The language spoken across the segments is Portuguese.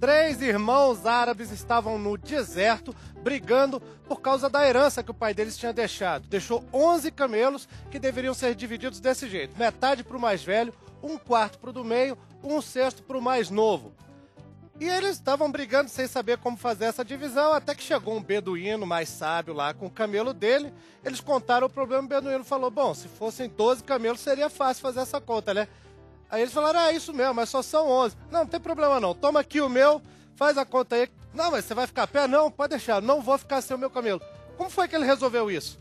3 irmãos árabes estavam no deserto brigando por causa da herança que o pai deles tinha deixado. Deixou 11 camelos que deveriam ser divididos desse jeito. Metade para o mais velho, 1/4 para o do meio, 1/6 para o mais novo. E eles estavam brigando sem saber como fazer essa divisão, até que chegou um beduíno mais sábio lá com o camelo dele. Eles contaram o problema, o beduíno falou, bom, se fossem 12 camelos seria fácil fazer essa conta, né? Aí eles falaram, é isso mesmo, mas só são 11. Não tem problema não, toma aqui o meu, faz a conta aí. Não, mas você vai ficar a pé? Não, pode deixar, não vou ficar sem o meu camelo. Como foi que ele resolveu isso?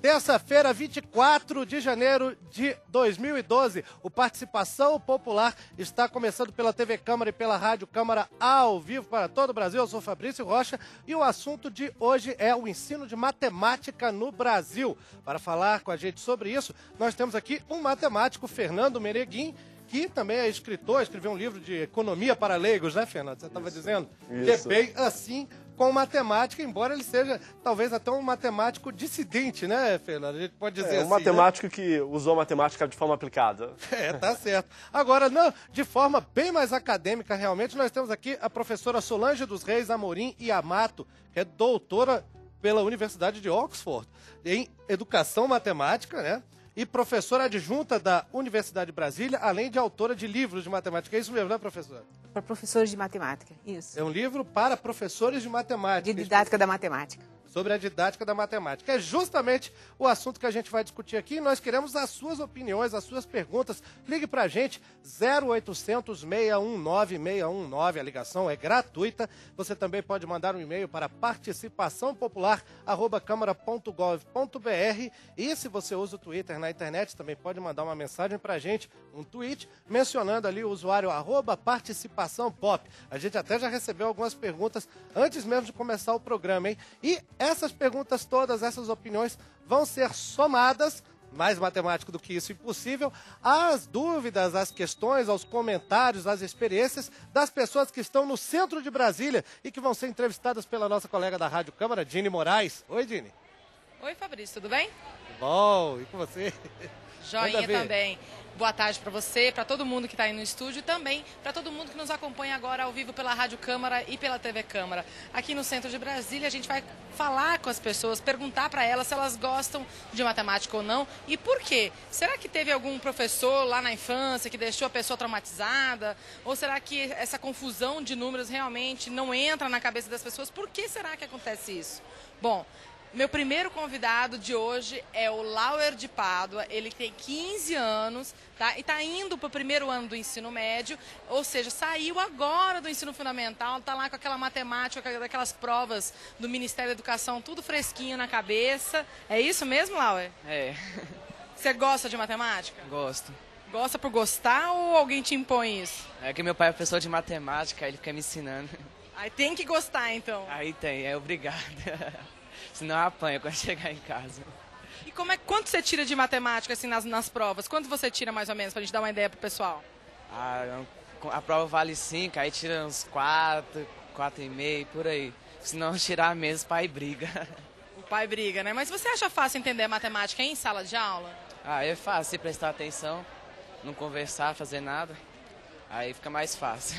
Terça-feira, 24 de janeiro de 2012, o Participação Popular está começando pela TV Câmara e pela Rádio Câmara ao vivo para todo o Brasil. Eu sou Fabrício Rocha e o assunto de hoje é o ensino de matemática no Brasil. Para falar com a gente sobre isso, nós temos aqui um matemático, Fernando Meneguin, que também é escritor, escreveu um livro de economia para leigos, né, Fernando? Você estava dizendo que é bem assim com matemática, embora ele seja talvez até um matemático dissidente, né, Fernando? A gente pode dizer assim. Um matemático, né, que usou a matemática de forma aplicada. Tá certo. Agora, não, de forma bem mais acadêmica, realmente, nós temos aqui a professora Solange dos Reis Amorim Yamato, que é doutora pela Universidade de Oxford em Educação Matemática, né? E professora adjunta da Universidade de Brasília, além de autora de livros de matemática. É isso mesmo, né, professora? Para professores de matemática, isso. É um livro para professores de matemática. De didática da matemática. Sobre a didática da matemática. É justamente o assunto que a gente vai discutir aqui e nós queremos as suas opiniões, as suas perguntas. Ligue pra gente, 0800 619 619, a ligação é gratuita. Você também pode mandar um e-mail para participaçãopopular@câmara.gov.br e se você usa o Twitter na internet, também pode mandar uma mensagem pra gente, um tweet, mencionando ali o usuário @participaçãopop. A gente até já recebeu algumas perguntas antes mesmo de começar o programa, hein? E essas perguntas todas, essas opiniões vão ser somadas, mais matemático do que isso impossível, às dúvidas, às questões, aos comentários, às experiências das pessoas que estão no centro de Brasília e que vão ser entrevistadas pela nossa colega da Rádio Câmara, Dini Moraes. Oi, Dini. Oi, Fabrício, tudo bem? Bom, e com você? Joinha também. Boa tarde para você, para todo mundo que está aí no estúdio e também para todo mundo que nos acompanha agora ao vivo pela Rádio Câmara e pela TV Câmara. Aqui no centro de Brasília a gente vai falar com as pessoas, perguntar para elas se elas gostam de matemática ou não e por quê. Será que teve algum professor lá na infância que deixou a pessoa traumatizada? Ou será que essa confusão de números realmente não entra na cabeça das pessoas? Por que será que acontece isso? Bom, meu primeiro convidado de hoje é o Lauer de Pádua, ele tem 15 anos, tá? E está indo para o primeiro ano do ensino médio, ou seja, saiu agora do ensino fundamental, está lá com aquela matemática, daquelas provas do Ministério da Educação, tudo fresquinho na cabeça. É isso mesmo, Lauer? É. Você gosta de matemática? Gosto. Gosta por gostar ou alguém te impõe isso? É que meu pai é professor de matemática, ele fica me ensinando. Aí tem que gostar, então. Aí tem, é obrigado. Senão eu apanho quando chegar em casa. E quanto você tira de matemática assim nas provas? Quanto você tira mais ou menos, pra gente dar uma ideia pro pessoal? A prova vale 5, aí tira uns 4, 4,5, por aí. Se não tirar mesmo, o pai briga. O pai briga, né? Mas você acha fácil entender matemática em sala de aula? É fácil, se prestar atenção, não conversar, fazer nada, aí fica mais fácil.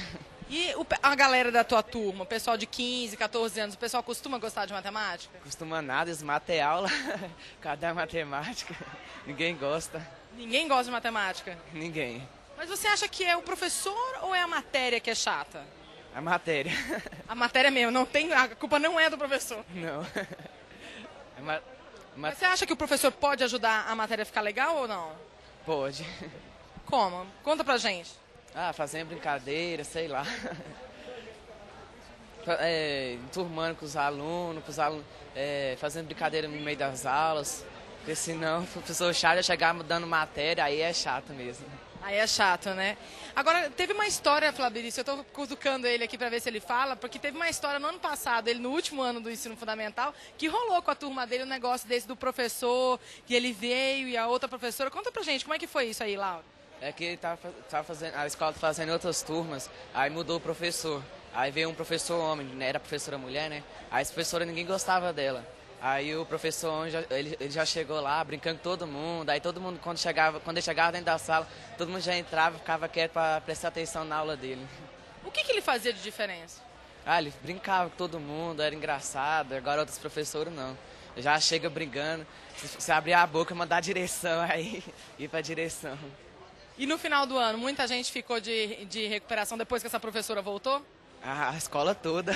E a galera da tua turma, o pessoal de 15, 14 anos, o pessoal costuma gostar de matemática? Costuma nada, eles matam aula, cadê matemática? Ninguém gosta. Ninguém gosta de matemática? Ninguém. Mas você acha que é o professor ou é a matéria que é chata? A matéria. A matéria mesmo, a culpa não é do professor. Não. Mas você acha que o professor pode ajudar a matéria a ficar legal ou não? Pode. Como? Conta pra gente. Fazendo brincadeira, sei lá. Enturmando com os alunos, fazendo brincadeira no meio das aulas. Porque senão o professor chato ia chegar dando matéria, aí é chato mesmo. Aí é chato, né? Agora, teve uma história, Fabrício, eu tô cutucando ele aqui pra ver se ele fala, porque teve uma história no ano passado, ele no último ano do ensino fundamental, que rolou com a turma dele um negócio desse do professor, que ele veio e a outra professora. Conta pra gente, como é que foi isso aí, Laura? É que a escola tá fazendo outras turmas, aí mudou o professor. Aí veio um professor homem, né? Era professora mulher, né? Aí essa professora ninguém gostava dela. Aí o professor homem, ele já chegou lá brincando com todo mundo. Aí todo mundo, quando ele chegava dentro da sala, todo mundo já entrava, ficava quieto para prestar atenção na aula dele. O que ele fazia de diferença? Ah, ele brincava com todo mundo, era engraçado, agora outros professores não. Já chega brigando, se abrir a boca, mandar a direção, aí ir pra direção. E no final do ano, muita gente ficou de recuperação depois que essa professora voltou? A escola toda.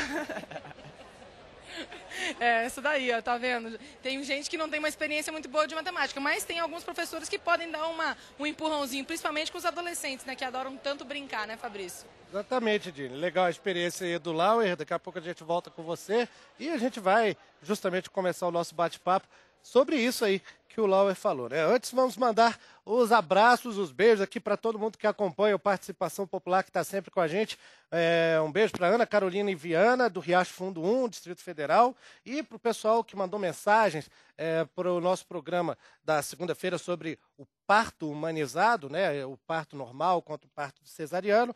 É, isso daí, ó, tá vendo? Tem gente que não tem uma experiência muito boa de matemática, mas tem alguns professores que podem dar um empurrãozinho, principalmente com os adolescentes, né, que adoram tanto brincar, né, Fabrício? Exatamente, Dini. Legal a experiência aí do Lauer. Daqui a pouco a gente volta com você e a gente vai justamente começar o nosso bate-papo sobre isso aí que o Lauer falou, né? Antes vamos mandar os abraços, os beijos aqui para todo mundo que acompanha o Participação Popular, que está sempre com a gente. Um beijo para Ana Carolina e Viana, do Riacho Fundo 1, Distrito Federal, e para o pessoal que mandou mensagens para o nosso programa da segunda-feira sobre o parto humanizado, né? O parto normal contra o parto cesariano.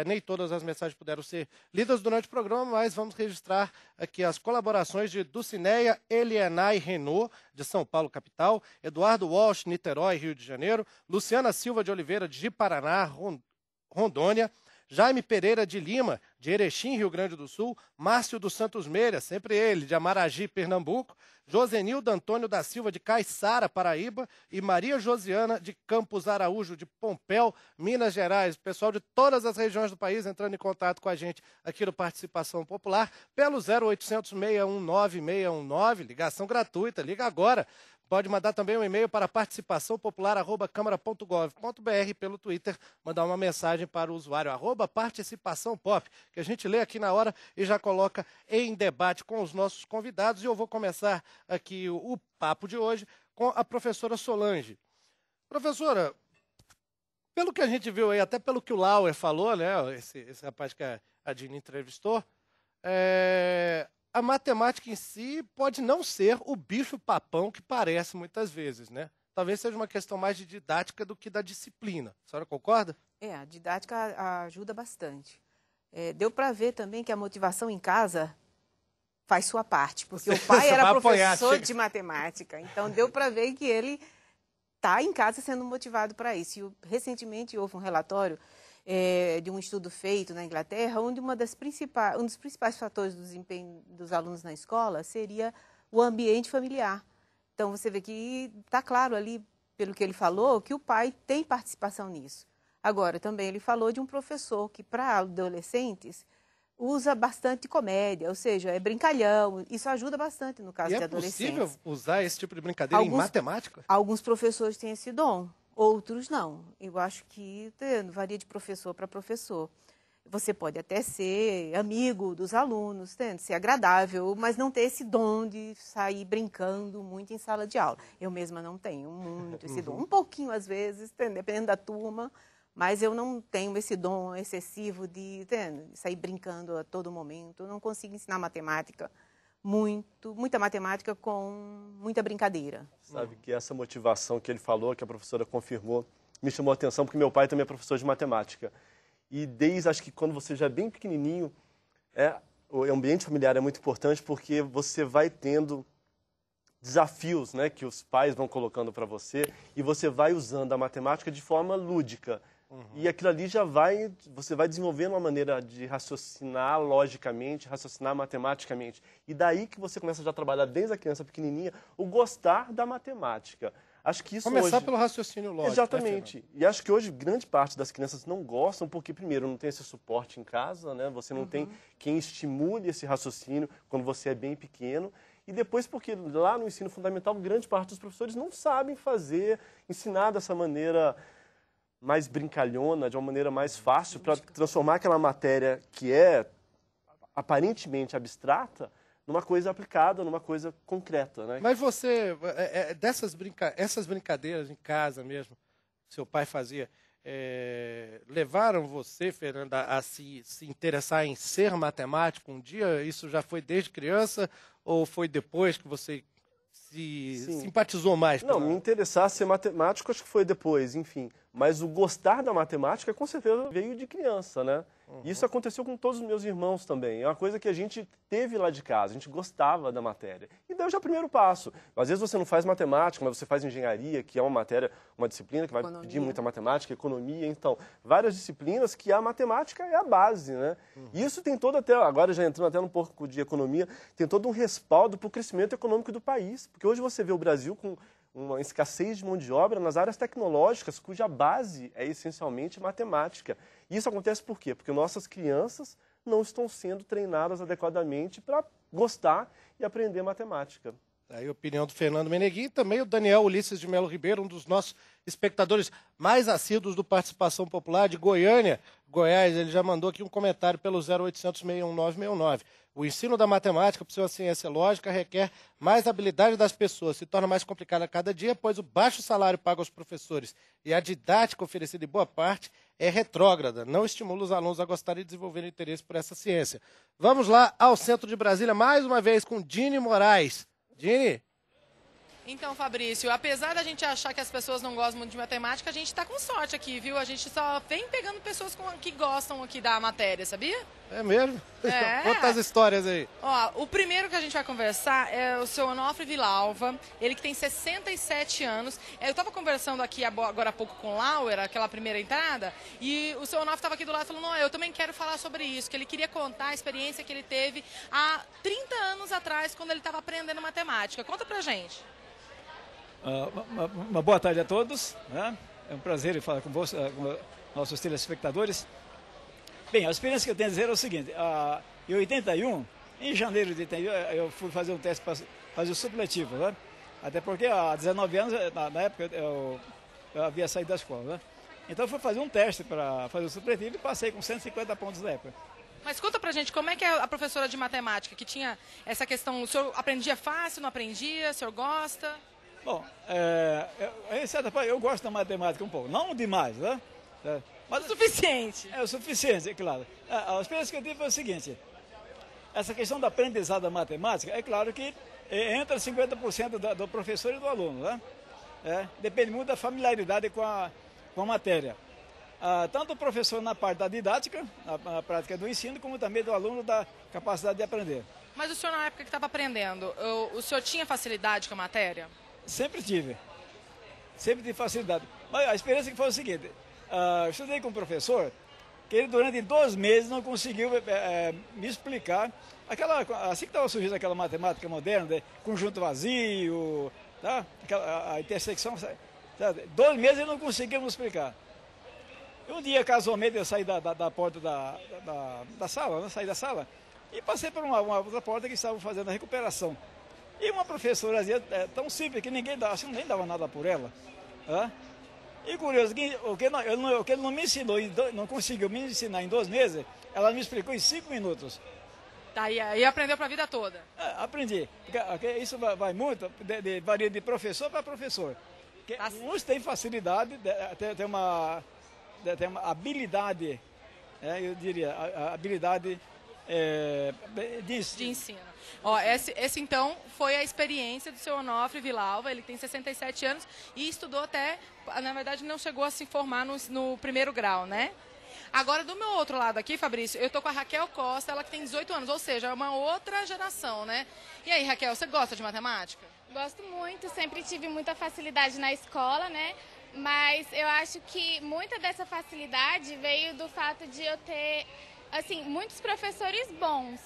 Nem todas as mensagens puderam ser lidas durante o programa, mas vamos registrar aqui as colaborações de Dulcineia Elienay Renault, de São Paulo, capital, Eduardo Walsh, Niterói, Rio de Janeiro, Luciana Silva de Oliveira, de Paraná, Rondônia, Jaime Pereira de Lima, de Erechim, Rio Grande do Sul, Márcio dos Santos Meira, sempre ele, de Amaragi, Pernambuco, Josenildo Antônio da Silva, de Caiçara, Paraíba, e Maria Josiana, de Campos Araújo, de Pompéu, Minas Gerais. Pessoal de todas as regiões do país entrando em contato com a gente aqui no Participação Popular, pelo 0800 619 619, ligação gratuita, liga agora. Pode mandar também um e-mail para participaçãopopular@câmara.gov.br, pelo Twitter, mandar uma mensagem para o usuário @participaçãopop, que a gente lê aqui na hora e já coloca em debate com os nossos convidados. E eu vou começar aqui o papo de hoje com a professora Solange. Professora, pelo que a gente viu aí, até pelo que o Lauer falou, né, esse rapaz que a Dini entrevistou, a matemática em si pode não ser o bicho-papão que parece muitas vezes, né? Talvez seja uma questão mais de didática do que da disciplina. A senhora concorda? A didática ajuda bastante. Deu para ver também que a motivação em casa faz sua parte, porque o pai era professor de matemática, então deu para ver que ele está em casa sendo motivado para isso. E recentemente houve um relatório de um estudo feito na Inglaterra, onde um dos principais fatores do desempenho dos alunos na escola seria o ambiente familiar. Então, você vê que está claro ali, pelo que ele falou, que o pai tem participação nisso. Agora, também ele falou de um professor que, para adolescentes, usa bastante comédia, ou seja, é brincalhão. Isso ajuda bastante no caso de adolescentes. E é possível usar esse tipo de brincadeira em matemática? Alguns professores têm esse dom. Outros não. Eu acho que varia de professor para professor. Você pode até ser amigo dos alunos, ser agradável, mas não ter esse dom de sair brincando muito em sala de aula. Eu mesma não tenho muito esse dom. Um pouquinho, às vezes, dependendo da turma, mas eu não tenho esse dom excessivo de sair brincando a todo momento. Eu não consigo ensinar matemática. Muita matemática com muita brincadeira. Sabe que essa motivação que ele falou, que a professora confirmou, me chamou a atenção, porque meu pai também é professor de matemática. E acho que quando você já é bem pequenininho, o ambiente familiar é muito importante, porque você vai tendo desafios, né, que os pais vão colocando para você, e você vai usando a matemática de forma lúdica. E aquilo ali você vai desenvolvendo uma maneira de raciocinar logicamente, raciocinar matematicamente. E daí que você começa já a trabalhar desde a criança pequenininha o gostar da matemática. Acho que isso Começar hoje... pelo raciocínio lógico. Exatamente. Né, e acho que hoje grande parte das crianças não gostam porque, primeiro, não tem esse suporte em casa, né? Você não tem quem estimule esse raciocínio quando você é bem pequeno. E depois porque lá no ensino fundamental, grande parte dos professores não sabem ensinar dessa maneira mais brincalhona, de uma maneira mais fácil, para transformar aquela matéria que é aparentemente abstrata numa coisa aplicada, numa coisa concreta, né? Mas você, essas brincadeiras em casa mesmo, que seu pai fazia, levaram você, Fernanda, a se interessar em ser matemático um dia? Isso já foi desde criança ou foi depois que você simpatizou mais? Não, me interessar a ser matemático acho que foi depois, enfim. Mas o gostar da matemática, com certeza, veio de criança, né? Isso aconteceu com todos os meus irmãos também. É uma coisa que a gente teve lá de casa, a gente gostava da matéria. E até já é o primeiro passo. Às vezes você não faz matemática, mas você faz engenharia, que é uma matéria, uma disciplina que vai pedir muita matemática, economia, então, várias disciplinas que a matemática é a base, né? E isso tem todo até, agora já entrando até um pouco de economia, tem todo um respaldo para o crescimento econômico do país, porque hoje você vê o Brasil com uma escassez de mão de obra nas áreas tecnológicas, cuja base é essencialmente matemática. E isso acontece por quê? Porque nossas crianças não estão sendo treinadas adequadamente para gostar e aprender matemática. Aí a opinião do Fernando Meneguinho e também o Daniel Ulisses de Melo Ribeiro, um dos nossos espectadores mais assíduos do Participação Popular de Goiânia, Goiás. Ele já mandou aqui um comentário pelo 0800-619-619. O ensino da matemática, por ser uma ciência lógica, requer mais habilidade das pessoas. Se torna mais complicado a cada dia, pois o baixo salário pago aos professores e a didática oferecida em boa parte é retrógrada. Não estimula os alunos a gostarem e desenvolverem interesse por essa ciência. Vamos lá ao centro de Brasília, mais uma vez com Dini Moraes. Dini? Então, Fabrício, apesar da gente achar que as pessoas não gostam muito de matemática, a gente está com sorte aqui, viu? A gente só vem pegando pessoas que gostam aqui da matéria, sabia? É mesmo? É. Conta as histórias aí. Ó, o primeiro que a gente vai conversar é o seu Onofre Vilalva, ele que tem 67 anos. Eu estava conversando aqui agora há pouco com o Lauer, aquela primeira entrada, e o seu Onofre estava aqui do lado falando, não, eu também quero falar sobre isso, que ele queria contar a experiência que ele teve há 30 anos atrás, quando ele estava aprendendo matemática. Conta pra gente. Uma boa tarde a todos, né? É um prazer falar com nossos telespectadores. Bem, a experiência que eu tenho a dizer é o seguinte, em 81, em janeiro de 81, eu fui fazer um teste para fazer o supletivo, né? Até porque há 19 anos, na época, eu havia saído da escola, né? Então eu fui fazer um teste para fazer o supletivo e passei com 150 pontos na época. Mas conta pra gente, como é que é a professora de matemática, que tinha essa questão, o senhor aprendia fácil, não aprendia, o senhor gosta? Bom, em certa parte eu gosto da matemática um pouco, não demais, né? Mas o suficiente. É o suficiente, é claro. A experiência que eu tive foi o seguinte, essa questão da aprendizado da matemática, é claro que entra 50% do professor e do aluno, né? Depende muito da familiaridade com a matéria. Tanto o professor na parte da didática, na prática do ensino, como também do aluno da capacidade de aprender. Mas o senhor, na época que estava aprendendo, o senhor tinha facilidade com a matéria? Sempre tive facilidade. Mas a experiência que foi o seguinte, eu estudei com um professor que ele durante 2 meses não conseguiu me explicar assim que estava surgindo aquela matemática moderna, de conjunto vazio, tá? A intersecção, sabe? 2 meses ele não conseguiu me explicar. E um dia, casualmente, eu saí da porta da sala, né? Saí da sala e passei por uma outra porta que estavam fazendo a recuperação. E uma professora tão simples que ninguém dava nada por ela. Tá? E curioso, o que ele não me ensinou, não conseguiu me ensinar em 2 meses, ela me explicou em 5 minutos. Tá, e aprendeu para a vida toda? Aprendi. Porque isso vai muito, varia de professor para professor. Uns têm facilidade, tem uma habilidade, eu diria, a habilidade de ensino. Ó, esse então foi a experiência do seu Onofre Vilalva, ele tem 67 anos e estudou até, na verdade não chegou a se formar no primeiro grau, né? Agora, do meu outro lado aqui, Fabrício, eu tô com a Raquel Costa, ela que tem 18 anos, ou seja, é uma outra geração, né? E aí, Raquel, você gosta de matemática? Gosto muito, sempre tive muita facilidade na escola, né? Mas eu acho que muita dessa facilidade veio do fato de eu ter, assim, muitos professores bons,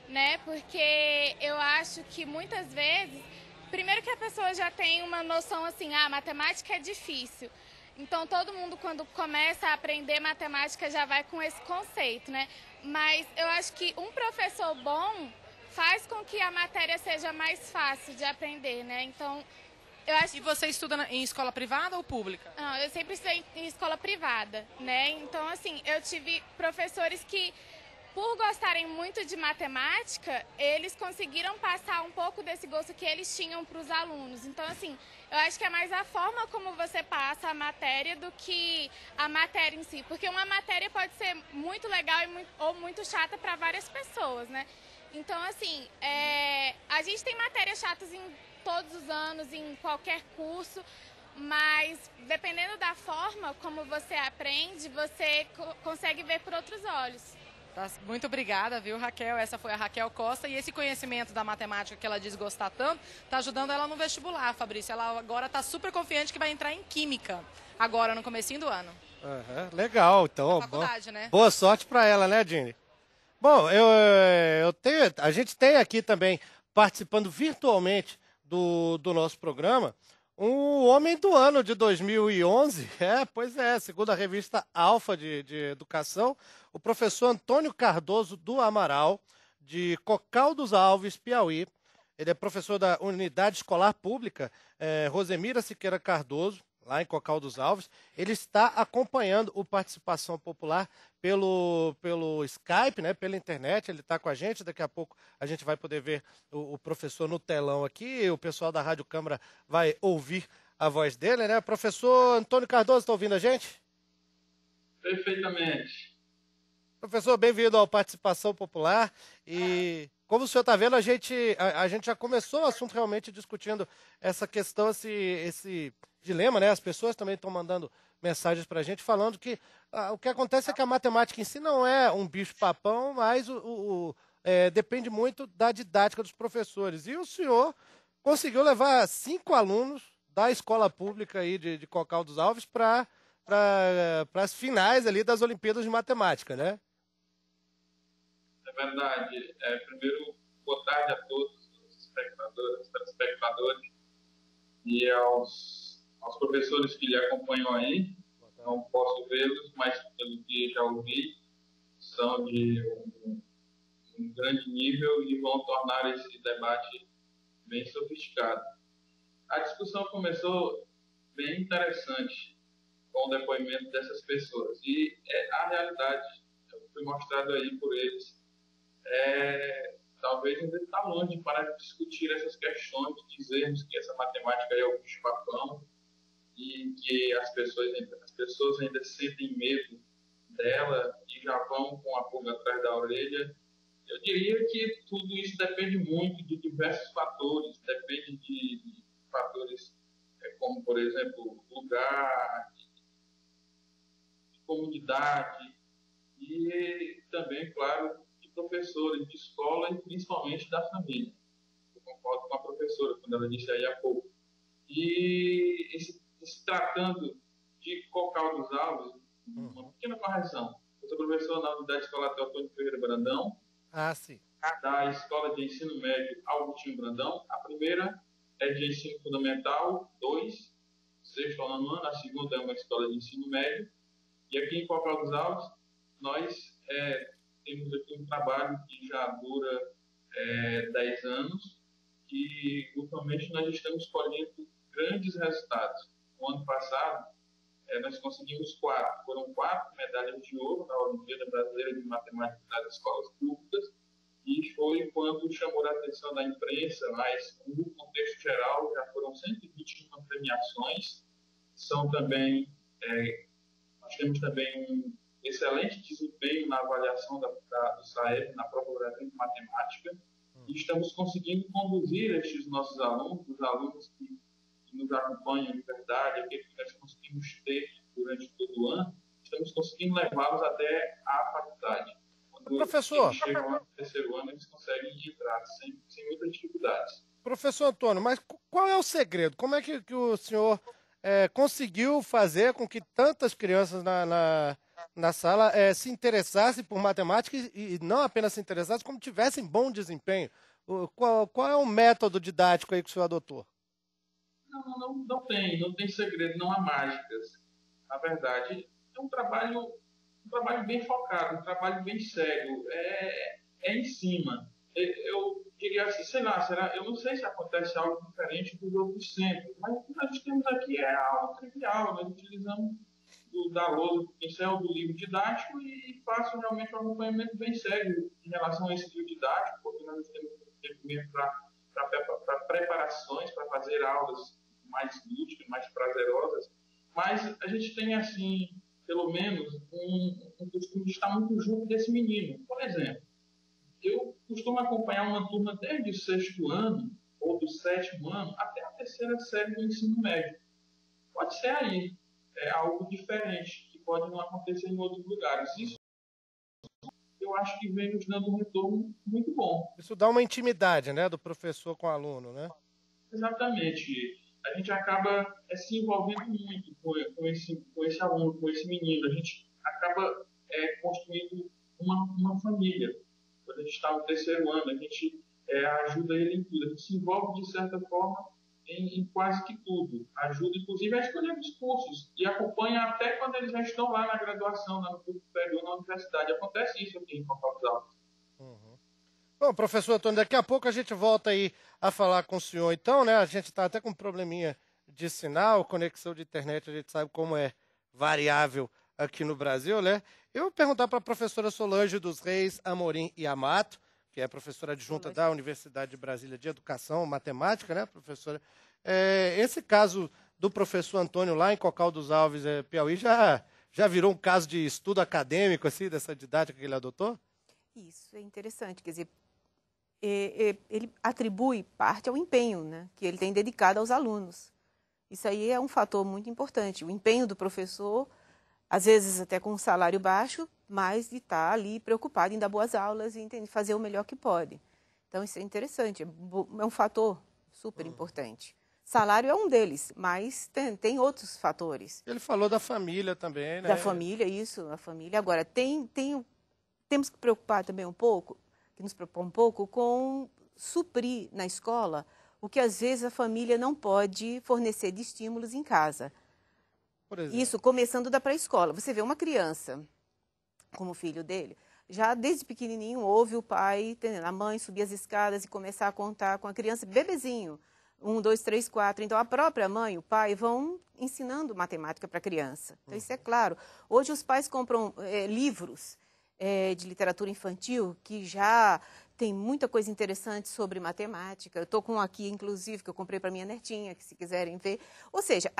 né? Porque eu acho que muitas vezes, primeiro que a pessoa já tem uma noção assim, matemática é difícil. Então todo mundo quando começa a aprender matemática já vai com esse conceito, né? Mas eu acho que um professor bom faz com que a matéria seja mais fácil de aprender, né? Então, eu acho... E você estuda em escola privada ou pública? Não, eu sempre estudei em escola privada, né? Então, assim, eu tive professores que, por gostarem muito de matemática, eles conseguiram passar um pouco desse gosto que eles tinham para os alunos. Então, assim, eu acho que é mais a forma como você passa a matéria do que a matéria em si. Porque uma matéria pode ser muito legal ou muito chata para várias pessoas, né? Então, assim, a gente tem matérias chatas em todos os anos, em qualquer curso, mas dependendo da forma como você aprende, você consegue ver por outros olhos. Tá, muito obrigada, viu, Raquel? Essa foi a Raquel Costa. E esse conhecimento da matemática que ela diz gostar tanto, está ajudando ela no vestibular, Fabrício. Ela agora está super confiante que vai entrar em Química, agora no comecinho do ano. Legal, então. Faculdade, né? Boa sorte para ela, né, Dini? Bom, a gente tem aqui também, participando virtualmente do nosso programa, um homem do ano de 2011, segundo a revista Alfa de Educação, o professor Antônio Cardoso do Amaral, de Cocal dos Alves, Piauí. Ele é professor da Unidade Escolar Pública Rosemira Siqueira Cardoso, lá em Cocal dos Alves. Ele está acompanhando o Participação Popular pelo Skype, né, pela internet. Ele está com a gente, daqui a pouco a gente vai poder ver o professor no telão aqui, o pessoal da Rádio Câmara vai ouvir a voz dele, né? Professor Antônio Cardoso, está ouvindo a gente? Perfeitamente. Professor, bem-vindo ao Participação Popular. E como o senhor está vendo, a gente já começou o assunto realmente discutindo essa questão, esse dilema, né? As pessoas também estão mandando mensagens para a gente falando que o que acontece é que a matemática em si não é um bicho-papão, mas depende muito da didática dos professores. E o senhor conseguiu levar 5 alunos da escola pública aí de Cocal dos Alves para as finais ali das Olimpíadas de Matemática, né? É verdade. Primeiro, boa tarde a todos os espectadores, telespectadores e aos professores que lhe acompanham aí. Não posso vê-los, mas pelo que já ouvi, são de um grande nível e vão tornar esse debate bem sofisticado. A discussão começou bem interessante com o depoimento dessas pessoas. E a realidade, foi mostrado aí por eles, talvez ainda está longe para discutir essas questões, dizermos que essa matemática é o bicho-papão e que as pessoas ainda sentem medo dela e já vão com a pulga atrás da orelha. Eu diria que tudo isso depende muito de diversos fatores, depende de fatores como, por exemplo, lugar, de comunidade e também, claro, de professores de escola e principalmente da família. Eu concordo com a professora quando ela disse aí há pouco. E se tratando de Cocal dos Alves, uma pequena correção. Eu sou professor na Unidade Escolar Teotônio Ferreira Brandão, sim. da Escola de Ensino Médio Augustinho Brandão. A primeira é de ensino fundamental 2, sexto ao nono ano. A segunda é uma escola de ensino médio. E aqui em Cocal dos Alves, nós temos aqui um trabalho que já dura 10 anos e, ultimamente, nós estamos colhendo grandes resultados. No ano passado, nós conseguimos 4. Foram 4 medalhas de ouro na Olimpíada Brasileira de Matemática das Escolas Públicas e foi quando chamou a atenção da imprensa, mas no contexto geral já foram 121 premiações. São também, nós temos também um excelente desempenho na avaliação do SAEB, na prova brasileira de matemática, e estamos conseguindo conduzir estes nossos alunos, os alunos que nos acompanham de verdade, aqueles que nós conseguimos ter durante todo o ano, estamos conseguindo levá-los até a faculdade. Quando professor, eles chegam no terceiro ano, eles conseguem entrar sem muitas dificuldades. Professor Antônio, mas qual é o segredo? Como é que o senhor conseguiu fazer com que tantas crianças na sala se interessassem por matemática e não apenas se interessassem, como tivessem bom desempenho? Qual é o método didático aí que o senhor adotou? Não tem segredo, não há mágicas. Na verdade, é um trabalho bem focado, um trabalho bem sério, em cima. Eu diria assim, eu não sei se acontece algo diferente dos outros centros, mas o que nós temos aqui é algo trivial. Nós utilizamos da lousa do pincel, do livro didático e faço realmente um acompanhamento bem sério em relação a esse livro didático, porque nós temos tempo mesmo para preparações, para fazer aulas mais lúdicas, mais prazerosas, mas a gente tem, assim, pelo menos, um costume de estar muito junto desse menino. Por exemplo, eu costumo acompanhar uma turma desde o 6º ano, ou do 7º ano, até a 3ª série do ensino médio. Pode ser aí, algo diferente, que pode não acontecer em outros lugares. Isso eu acho que vem nos dando um retorno muito bom. Isso dá uma intimidade, né, do professor com o aluno, né? Exatamente. A gente acaba se envolvendo muito com esse aluno, com esse menino. A gente acaba construindo uma família. Quando a gente está no terceiro ano, a gente ajuda ele em tudo. A gente se envolve, de certa forma, em quase que tudo. Ajuda, inclusive, a escolher os cursos. E acompanha até quando eles já estão lá na graduação, no curso superior, na universidade. Acontece isso aqui em Paulo. Bom, professor Antônio, daqui a pouco a gente volta aí a falar com o senhor. Então, né, a gente está até com um probleminha de sinal, conexão de internet, a gente sabe como é variável aqui no Brasil, né? Eu vou perguntar para a professora Solange dos Reis Amorim e Amato, que é professora adjunta da Universidade de Brasília de Educação, Matemática, né, professora? Esse caso do professor Antônio lá em Cocal dos Alves, Piauí, já virou um caso de estudo acadêmico, assim, dessa didática que ele adotou? Isso é interessante, quer dizer, ele atribui parte ao empenho, né, que ele tem dedicado aos alunos. Isso aí é um fator muito importante. O empenho do professor, às vezes até com um salário baixo, mas de estar ali preocupado em dar boas aulas e fazer o melhor que pode. Então, isso é interessante, é um fator super importante. Salário é um deles, mas tem outros fatores. Ele falou da família também, né? Da família, isso, a família. Agora, temos que preocupar também nos preocupar um pouco com suprir na escola o que às vezes a família não pode fornecer de estímulos em casa. Por exemplo? Isso começando da pré-escola. Você vê uma criança, como o filho dele, já desde pequenininho ouve o pai, a mãe subir as escadas e começar a contar com a criança, bebezinho. 1, 2, 3, 4. Então, a própria mãe e o pai vão ensinando matemática para a criança. Então, isso é claro. Hoje, os pais compram livros de literatura infantil que já tem muita coisa interessante sobre matemática. Eu estou com um aqui, inclusive, que eu comprei para minha netinha, que se quiserem ver. Ou seja,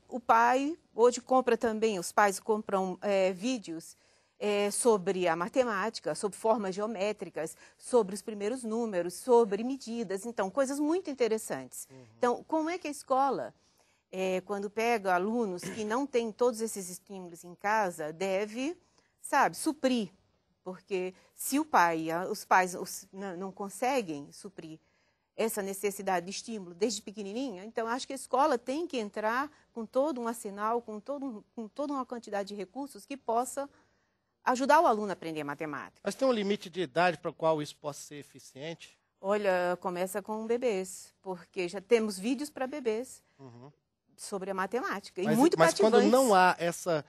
o pai hoje compra também, os pais compram vídeos sobre a matemática, sobre formas geométricas, sobre os primeiros números, sobre medidas. Então, coisas muito interessantes. Então, como é que a escola, quando pega alunos que não têm todos esses estímulos em casa, deve, suprir? Porque se os pais não conseguem suprir essa necessidade de estímulo desde pequenininha, então acho que a escola tem que entrar com todo um arsenal, com toda uma quantidade de recursos que possa ajudar o aluno a aprender matemática. Mas tem um limite de idade para o qual isso possa ser eficiente? Olha, começa com bebês, porque já temos vídeos para bebês sobre a matemática. Mas quando não há essa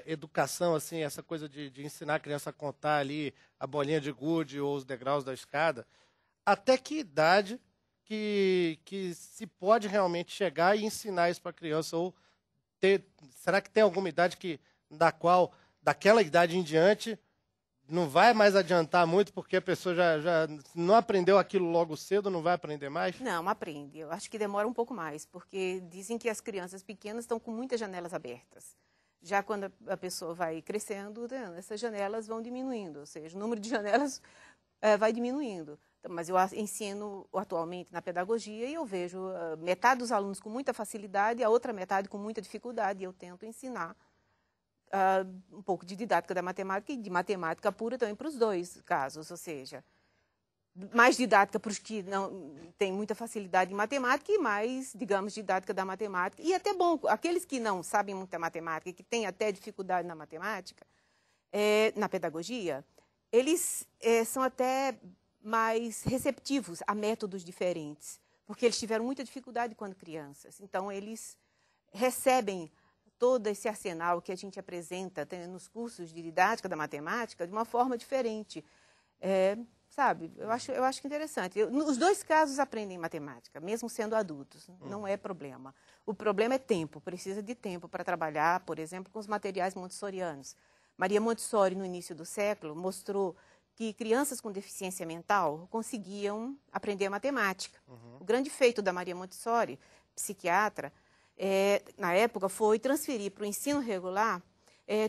educação, assim, essa coisa de ensinar a criança a contar ali a bolinha de gude ou os degraus da escada, até que idade que se pode realmente chegar e ensinar isso para a criança? Ou será que tem alguma idade daquela idade em diante, não vai mais adiantar muito, porque a pessoa já não aprendeu aquilo logo cedo, não vai aprender mais? Não, aprende. Eu acho que demora um pouco mais, porque dizem que as crianças pequenas estão com muitas janelas abertas. Já quando a pessoa vai crescendo, essas janelas vão diminuindo, ou seja, o número de janelas vai diminuindo. Então, mas eu ensino atualmente na pedagogia e eu vejo metade dos alunos com muita facilidade e a outra metade com muita dificuldade, e eu tento ensinar um pouco de didática da matemática e de matemática pura também para os dois casos, ou seja, mais didática para os que não têm muita facilidade em matemática e mais, digamos, didática da matemática. E até bom, aqueles que não sabem muita matemática e que têm até dificuldade na matemática, na pedagogia, eles são até mais receptivos a métodos diferentes, porque eles tiveram muita dificuldade quando crianças. Então, eles recebem todo esse arsenal que a gente apresenta nos cursos de didática da matemática de uma forma diferente. Eu acho interessante. Os dois casos aprendem matemática, mesmo sendo adultos, não é problema. O problema é tempo, precisa de tempo para trabalhar, por exemplo, com os materiais montessorianos. Maria Montessori, no início do século, mostrou que crianças com deficiência mental conseguiam aprender matemática. O grande feito da Maria Montessori, psiquiatra, na época, foi transferir para o ensino regular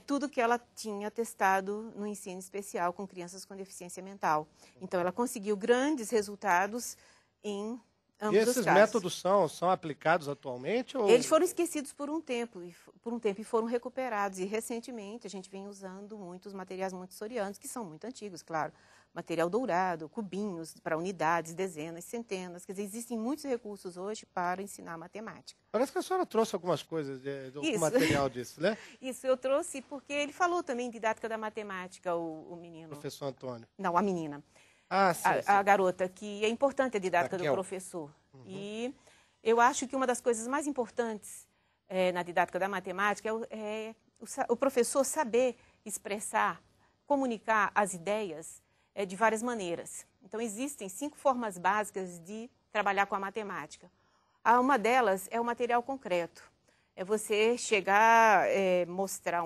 tudo que ela tinha testado no ensino especial com crianças com deficiência mental. Então, ela conseguiu grandes resultados em ambos e esses os casos. métodos são aplicados atualmente? Ou... Eles foram esquecidos por um tempo e foram recuperados. E recentemente a gente vem usando muitos materiais montessorianos, que são muito antigos, claro. Material dourado, cubinhos para unidades, dezenas, centenas. Quer dizer, existem muitos recursos hoje para ensinar matemática. Parece que a senhora trouxe algumas coisas, algum material disso, né? Isso, eu trouxe porque ele falou também em didática da matemática, o menino. Professor Antônio. Não, a menina. Ah, sim, a garota, que é importante a didática Raquel. do professor. Uhum. E eu acho que uma das coisas mais importantes na didática da matemática é o professor saber expressar, comunicar as ideias de várias maneiras. Então, existem 5 formas básicas de trabalhar com a matemática. Uma delas é o material concreto. É você chegar, mostrar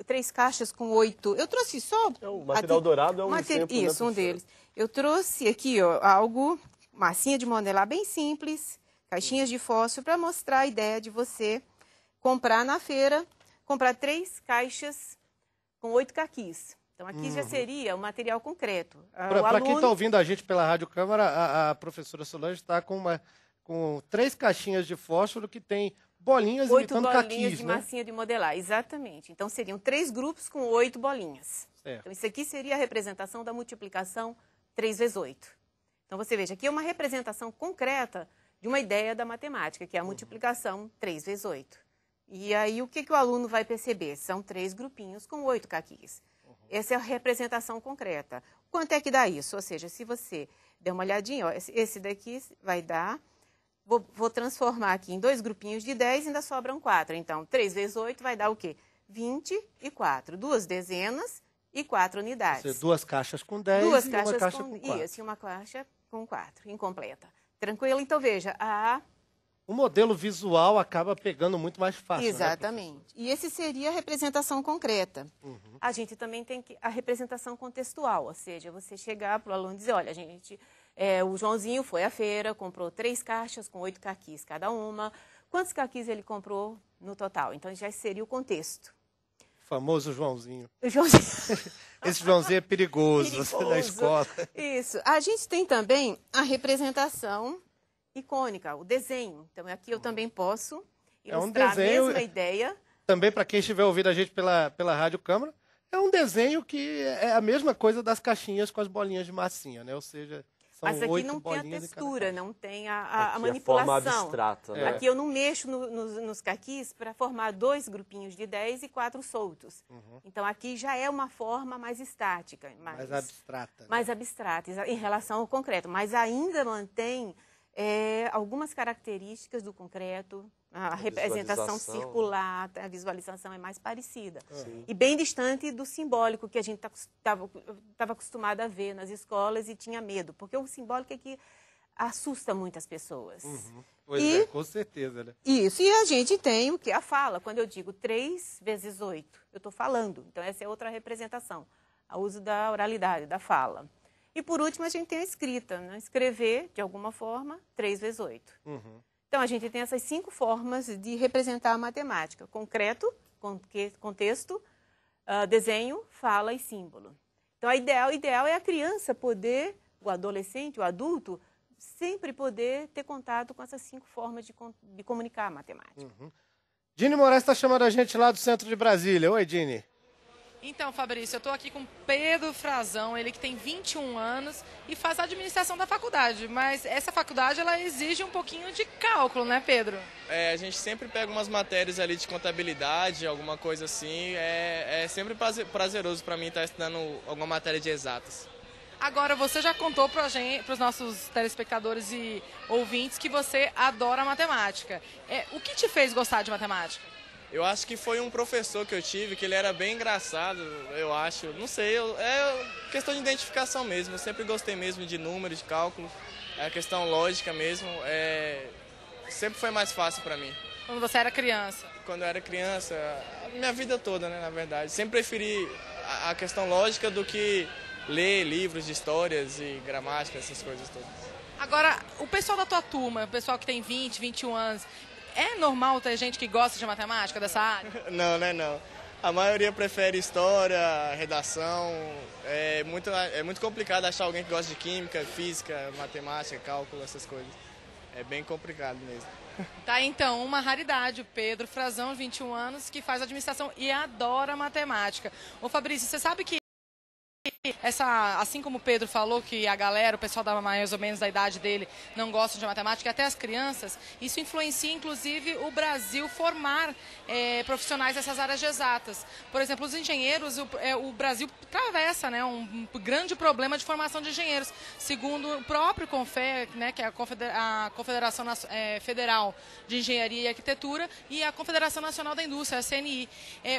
3 caixas com 8. Eu trouxe só... O material dourado é um exemplo. Isso, um deles. Eu trouxe aqui algo, massinha de modelar bem simples, caixinhas de fósforo, para mostrar a ideia de você comprar na feira, comprar 3 caixas com 8 caquis. Então, aqui já seria o material concreto. Para quem está ouvindo a gente pela Rádio Câmara, a professora Solange está com 3 caixinhas de fósforo que tem bolinhas imitando caquis, 8 bolinhas de massinha de modelar, exatamente. Então, seriam 3 grupos com 8 bolinhas. Certo. Então, isso aqui seria a representação da multiplicação 3 vezes 8. Então, você veja, aqui é uma representação concreta de uma ideia da matemática, que é a multiplicação 3 vezes 8. E aí, o que o aluno vai perceber? São 3 grupinhos com 8 caquis. Essa é a representação concreta. Quanto é que dá isso? Ou seja, se você der uma olhadinha, ó, esse daqui vai dar... Vou transformar aqui em 2 grupinhos de 10 e ainda sobram 4. Então, 3 vezes 8 vai dar o quê? 24. 2 dezenas e 4 unidades. Ou seja, 2 caixas com 10 2 e caixas uma caixa com 4. Isso, e uma caixa com 4, incompleta. Tranquilo? Então, veja, o modelo visual acaba pegando muito mais fácil. Exatamente. Né, e esse seria a representação concreta. Uhum. A gente também tem a representação contextual, ou seja, você chegar para o aluno e dizer, olha, gente, o Joãozinho foi à feira, comprou 3 caixas com 8 caquis cada uma. Quantos caquis ele comprou no total? Então, já seria o contexto. O famoso Joãozinho. O Joãozinho. Esse Joãozinho é perigoso na escola. Isso. A gente tem também a representação icônica, o desenho. Então, aqui eu também posso ilustrar a mesma ideia. Também, para quem estiver ouvindo a gente pela Rádio Câmara, é um desenho que é a mesma coisa das caixinhas com as bolinhas de massinha, né? Ou seja, são 8 bolinhas. Mas aqui não tem a textura, não tem a manipulação. É forma abstrata, né? Aqui eu não mexo nos caquis para formar 2 grupinhos de 10 e 4 soltos. Uhum. Então, aqui já é uma forma mais estática. Mais abstrata. Né? Mais abstrata, em relação ao concreto. Mas ainda mantém... algumas características do concreto, a representação circular, a visualização é mais parecida. Sim. E bem distante do simbólico que a gente estava acostumado a ver nas escolas e tinha medo, porque o simbólico é que assusta muitas pessoas. Uhum. Pois com certeza, né? Isso, e a gente tem o que? A fala. Quando eu digo 3 vezes 8, eu estou falando. Então, essa é outra representação, o uso da oralidade, da fala. E, por último, a gente tem a escrita, né? Escrever, de alguma forma, 3 vezes 8. Uhum. Então, a gente tem essas 5 formas de representar a matemática. Concreto, contexto, desenho, fala e símbolo. Então, o ideal é a criança poder, o adolescente, o adulto, sempre poder ter contato com essas 5 formas de comunicar a matemática. Uhum. Dini Moraes está chamando a gente lá do centro de Brasília. Oi, Dini. Então, Fabrício, eu estou aqui com Pedro Frazão, ele que tem 21 anos e faz a administração da faculdade. Mas essa faculdade, ela exige um pouquinho de cálculo, né, Pedro? A gente sempre pega umas matérias ali de contabilidade, alguma coisa assim. É sempre prazeroso para mim estar estudando alguma matéria de exatas. Agora, você já contou para os nossos telespectadores e ouvintes que você adora matemática. O que te fez gostar de matemática? Eu acho que foi um professor que eu tive, que ele era bem engraçado, eu acho. Não sei, é questão de identificação mesmo. Eu sempre gostei mesmo de números, de cálculo. É a questão lógica mesmo. Sempre foi mais fácil para mim. Quando você era criança? Quando eu era criança, minha vida toda, né, na verdade. Sempre preferi a questão lógica do que ler livros de histórias e gramática, essas coisas todas. Agora, o pessoal da tua turma, o pessoal que tem 20, 21 anos... É normal ter gente que gosta de matemática dessa área? Não, né, não. A maioria prefere história, redação. É muito complicado achar alguém que gosta de química, física, matemática, cálculo, essas coisas. É bem complicado mesmo. Tá, então, uma raridade, o Pedro Frazão, 21 anos, que faz administração e adora matemática. Ô Fabrício, você sabe que assim como o Pedro falou que a galera, o pessoal da mais ou menos da idade dele não gosta de matemática, até as crianças, isso influencia inclusive o Brasil formar profissionais dessas áreas de exatas. Por exemplo, os engenheiros, o Brasil atravessa, né, um grande problema de formação de engenheiros. Segundo o próprio CONFER, né, que é a Confederação Federal de Engenharia e Arquitetura, e a Confederação Nacional da Indústria, a CNI.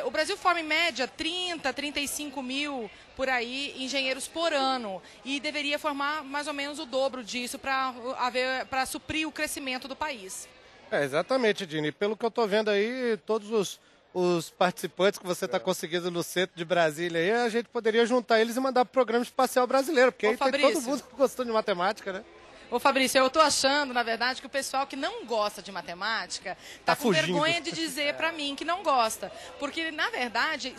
O Brasil forma em média 30, 35 mil por aí engenheiros por ano e deveria formar mais ou menos o dobro disso para suprir o crescimento do país. Exatamente, Dini. Pelo que eu estou vendo aí, todos os participantes que você está conseguindo no centro de Brasília aí, a gente poderia juntar eles e mandar para o Programa Espacial Brasileiro, porque aí tem todo mundo gostando de matemática, né? Ô Fabrício, eu tô achando, na verdade, que o pessoal que não gosta de matemática tá com vergonha de dizer pra mim que não gosta. Porque, na verdade,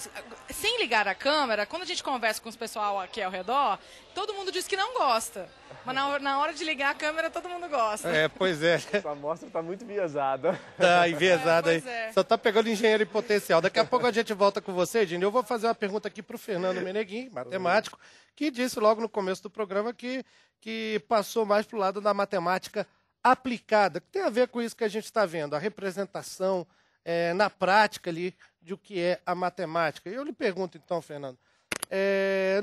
sem ligar a câmera, quando a gente conversa com os pessoal aqui ao redor, todo mundo diz que não gosta. Mas na hora de ligar a câmera, todo mundo gosta. Pois é. Essa amostra tá muito enviesada. Tá enviesada aí. Só tá pegando engenheiro em potencial. Daqui a pouco a gente volta com você, Dini. Eu vou fazer uma pergunta aqui pro Fernando Meneguin, matemático, que disse logo no começo do programa que passou mais pro lado da matemática aplicada, que tem a ver com isso que a gente está vendo, a representação na prática ali de o que é a matemática. E eu lhe pergunto então, Fernando,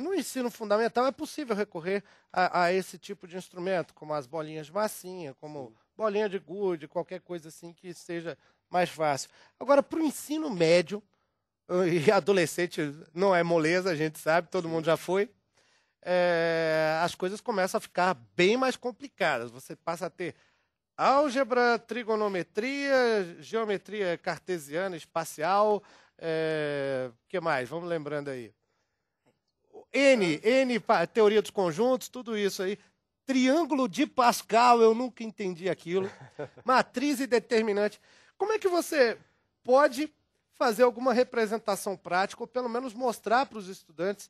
no ensino fundamental é possível recorrer a esse tipo de instrumento, como as bolinhas de massinha, como bolinha de gude, qualquer coisa assim que seja mais fácil. Agora, para o ensino médio, e adolescente não é moleza, a gente sabe, todo mundo já foi, as coisas começam a ficar bem mais complicadas. Você passa a ter álgebra, trigonometria, geometria cartesiana, espacial, que mais? Vamos lembrando aí. Teoria dos conjuntos, tudo isso aí. Triângulo de Pascal, eu nunca entendi aquilo. Matriz e determinante. Como é que você pode fazer alguma representação prática, ou pelo menos mostrar para os estudantes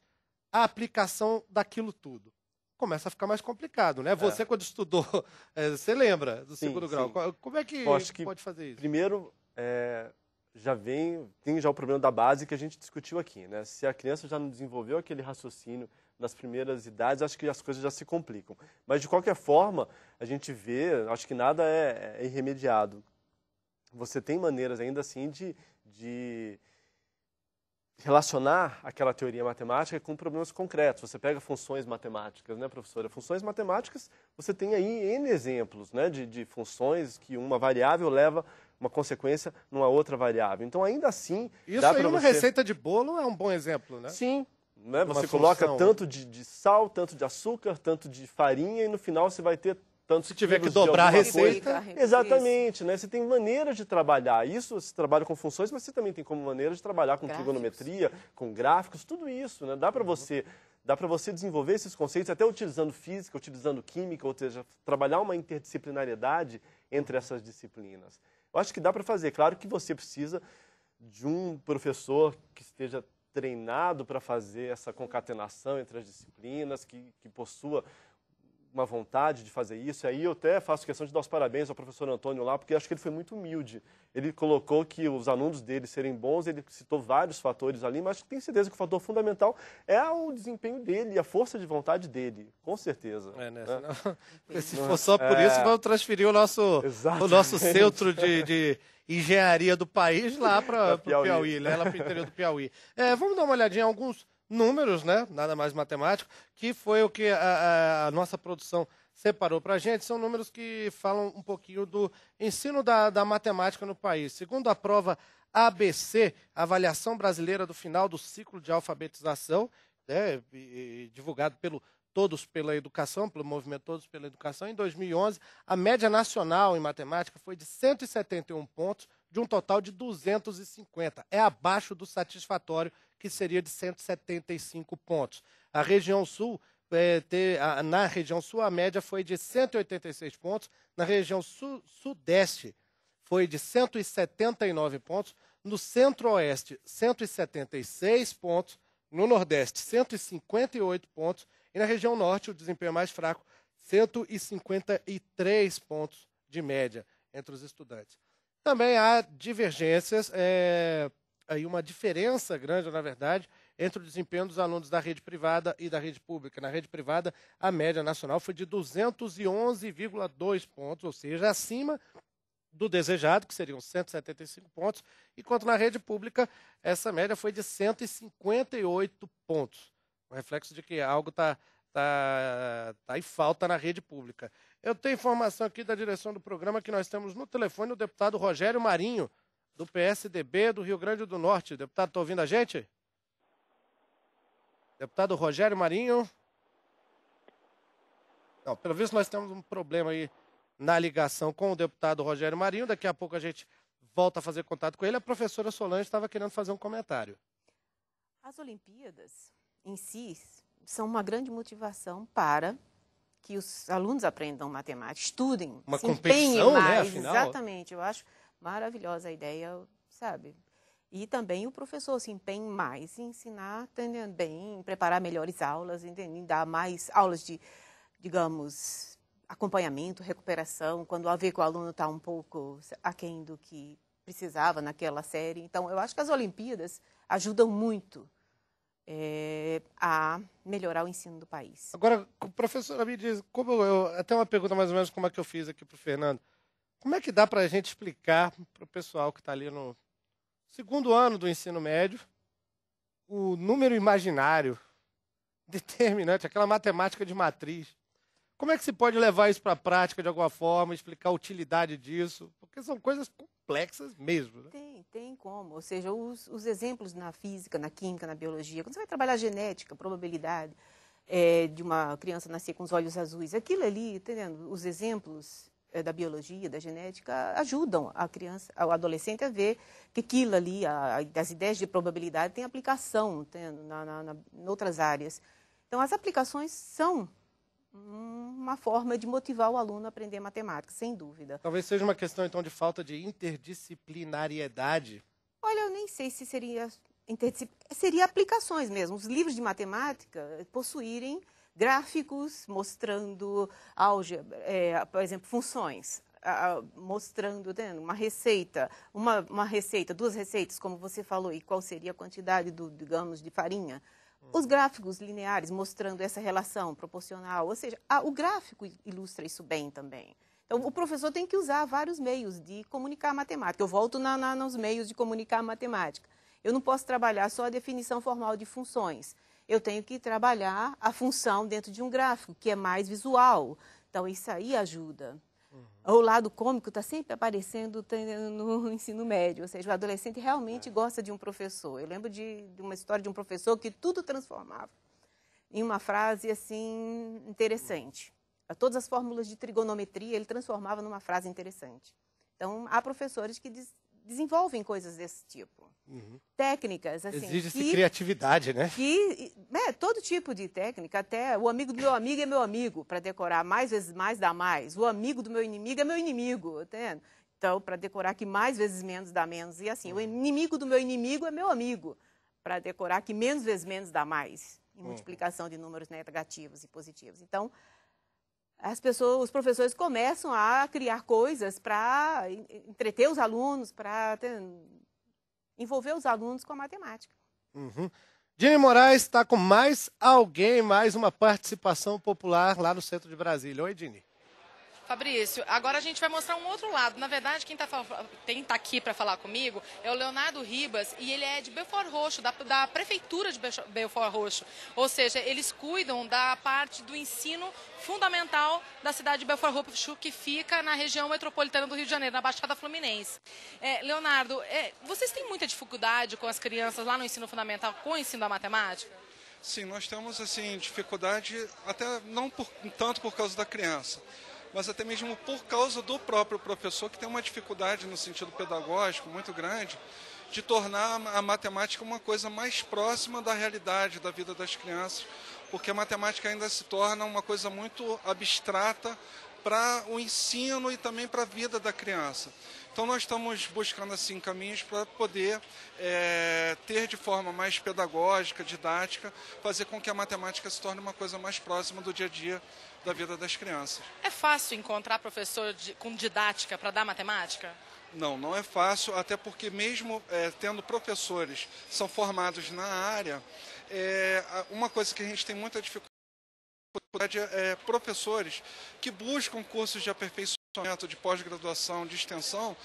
a aplicação daquilo tudo? Começa a ficar mais complicado, né? Você, quando estudou, você lembra do segundo grau. Como é que pode fazer isso? Primeiro, tem já o problema da base que a gente discutiu aqui, né? Se a criança já não desenvolveu aquele raciocínio nas primeiras idades, acho que as coisas já se complicam. Mas, de qualquer forma, a gente vê, acho que nada é irremediado. Você tem maneiras ainda assim de relacionar aquela teoria matemática com problemas concretos. Você pega funções matemáticas, né, professora? Funções matemáticas, você tem aí N exemplos, né, de funções que uma variável leva uma consequência numa outra variável. Então, ainda assim... Isso aí, uma receita de bolo é um bom exemplo, né? Sim. Né? Você coloca tanto de sal, tanto de açúcar, tanto de farinha, e no final você vai ter tanto... Se tiver que dobrar a receita... Exatamente, né? Você tem maneiras de trabalhar. Isso, você trabalha com funções, mas você também tem como maneira de trabalhar com trigonometria, com gráficos, tudo isso, né? Dá para você desenvolver esses conceitos, até utilizando física, utilizando química, ou seja, trabalhar uma interdisciplinaridade entre essas disciplinas. Eu acho que dá para fazer. Claro que você precisa de um professor que esteja treinado para fazer essa concatenação entre as disciplinas, que possua uma vontade de fazer isso. E aí eu até faço questão de dar os parabéns ao professor Antônio lá, porque acho que ele foi muito humilde. Ele colocou que os alunos dele serem bons, ele citou vários fatores ali, mas tenho certeza que o fator fundamental é o desempenho dele, a força de vontade dele, com certeza. Se for só por isso, vamos transferir o nosso centro de engenharia do país lá para o Piauí, lá para o interior do Piauí. Vamos dar uma olhadinha em alguns números, né? Nada mais matemático, que foi o que a nossa produção separou para a gente. São números que falam um pouquinho do ensino da matemática no país. Segundo a prova ABC, Avaliação Brasileira do Final do Ciclo de Alfabetização, divulgado pelo Todos pela Educação, pelo movimento Todos pela Educação, em 2011, a média nacional em matemática foi de 171 pontos, de um total de 250. É abaixo do satisfatório, que seria de 175 pontos. A região sul, na região sul, a média foi de 186 pontos, na região sudeste foi de 179 pontos, No Centro-Oeste, 176 pontos. No Nordeste, 158 pontos. E na região Norte, o desempenho é mais fraco, 153 pontos de média entre os estudantes. Também há divergências, aí uma diferença grande, na verdade, entre o desempenho dos alunos da rede privada e da rede pública. Na rede privada, a média nacional foi de 211,2 pontos, ou seja, acima do desejado, que seriam 175 pontos, enquanto na rede pública essa média foi de 158 pontos. Um reflexo de que algo está em falta na rede pública. Eu tenho informação aqui da direção do programa que nós temos no telefone o deputado Rogério Marinho, do PSDB do Rio Grande do Norte. Deputado, está ouvindo a gente? Deputado Rogério Marinho? Não, pelo visto nós temos um problema aí na ligação com o deputado Rogério Marinho. Daqui a pouco a gente volta a fazer contato com ele. A professora Solange estava querendo fazer um comentário. As Olimpíadas, em si, são uma grande motivação para que os alunos aprendam matemática, estudem, uma se competição, mais, né, afinal? Exatamente, eu acho maravilhosa a ideia, sabe? E também o professor se empenha mais em ensinar bem, em preparar melhores aulas, em dar mais aulas de, digamos, acompanhamento, recuperação, quando há ver que o aluno está um pouco aquém do que precisava naquela série. Então, eu acho que as Olimpíadas ajudam muito a melhorar o ensino do país. Agora, professora, me diz, até uma pergunta mais ou menos como é que eu fiz aqui para o Fernando. Como é que dá para a gente explicar para o pessoal que está ali no segundo ano do ensino médio o número imaginário determinante, aquela matemática de matriz? Como é que se pode levar isso para a prática de alguma forma, explicar a utilidade disso? Porque são coisas complexas mesmo. Né? Tem como. Ou seja, os exemplos na física, na química, na biologia, quando você vai trabalhar genética, probabilidade de uma criança nascer com os olhos azuis, aquilo ali, entendendo? Os exemplos da biologia, da genética, ajudam a criança, o adolescente a ver que aquilo ali, as ideias de probabilidade, tem aplicação em outras áreas. Então, as aplicações são uma forma de motivar o aluno a aprender matemática, sem dúvida. Talvez seja uma questão, então, de falta de interdisciplinariedade. Olha, eu nem sei se seria aplicações mesmo. Os livros de matemática possuírem gráficos mostrando álgebra, por exemplo, funções, mostrando uma receita, uma receita, duas receitas, como você falou, e qual seria a quantidade, digamos, de farinha. Os gráficos lineares mostrando essa relação proporcional, ou seja, o gráfico ilustra isso bem também. Então, o professor tem que usar vários meios de comunicar a matemática. Eu volto nos meios de comunicar a matemática. Eu não posso trabalhar só a definição formal de funções. Eu tenho que trabalhar a função dentro de um gráfico, que é mais visual. Então, isso aí ajuda. O lado cômico está sempre aparecendo no ensino médio, ou seja, o adolescente realmente gosta de um professor. Eu lembro de uma história de um professor que tudo transformava em uma frase assim interessante. Todas as fórmulas de trigonometria ele transformava numa frase interessante. Então, há professores que desenvolvem coisas desse tipo. Técnicas, assim... Exige-se criatividade, né? Todo tipo de técnica, até o amigo do meu amigo é meu amigo, para decorar mais vezes mais dá mais. O amigo do meu inimigo é meu inimigo, entende? Então, para decorar que mais vezes menos dá menos. E assim, o inimigo do meu inimigo é meu amigo, para decorar que menos vezes menos dá mais. Em multiplicação de números negativos e positivos. Então, os professores começam a criar coisas para entreter os alunos, para envolver os alunos com a matemática. Dini Moraes está com mais uma participação popular lá no centro de Brasília. Oi, Dini. Fabrício, agora a gente vai mostrar um outro lado. Na verdade, quem tá aqui para falar comigo é o Leonardo Ribas e ele é de Belford Roxo, da prefeitura de Belford Roxo. Ou seja, eles cuidam da parte do ensino fundamental da cidade de Belford Roxo, que fica na região metropolitana do Rio de Janeiro, na Baixada Fluminense. Leonardo, vocês têm muita dificuldade com as crianças lá no ensino fundamental, com o ensino da matemática? Sim, nós temos assim, dificuldade, até não tanto por causa da criança, mas até mesmo por causa do próprio professor, que tem uma dificuldade no sentido pedagógico muito grande, de tornar a matemática uma coisa mais próxima da realidade da vida das crianças, porque a matemática ainda se torna uma coisa muito abstrata para o ensino e também para a vida da criança. Então nós estamos buscando assim caminhos para poder ter de forma mais pedagógica, didática, fazer com que a matemática se torne uma coisa mais próxima do dia a dia da vida das crianças. É fácil encontrar professor com didática para dar matemática? Não, não é fácil, até porque mesmo tendo professores que são formados na área, uma coisa que a gente tem muita dificuldade é professores que buscam cursos de aperfeiçoamento, de pós-graduação, de extensão,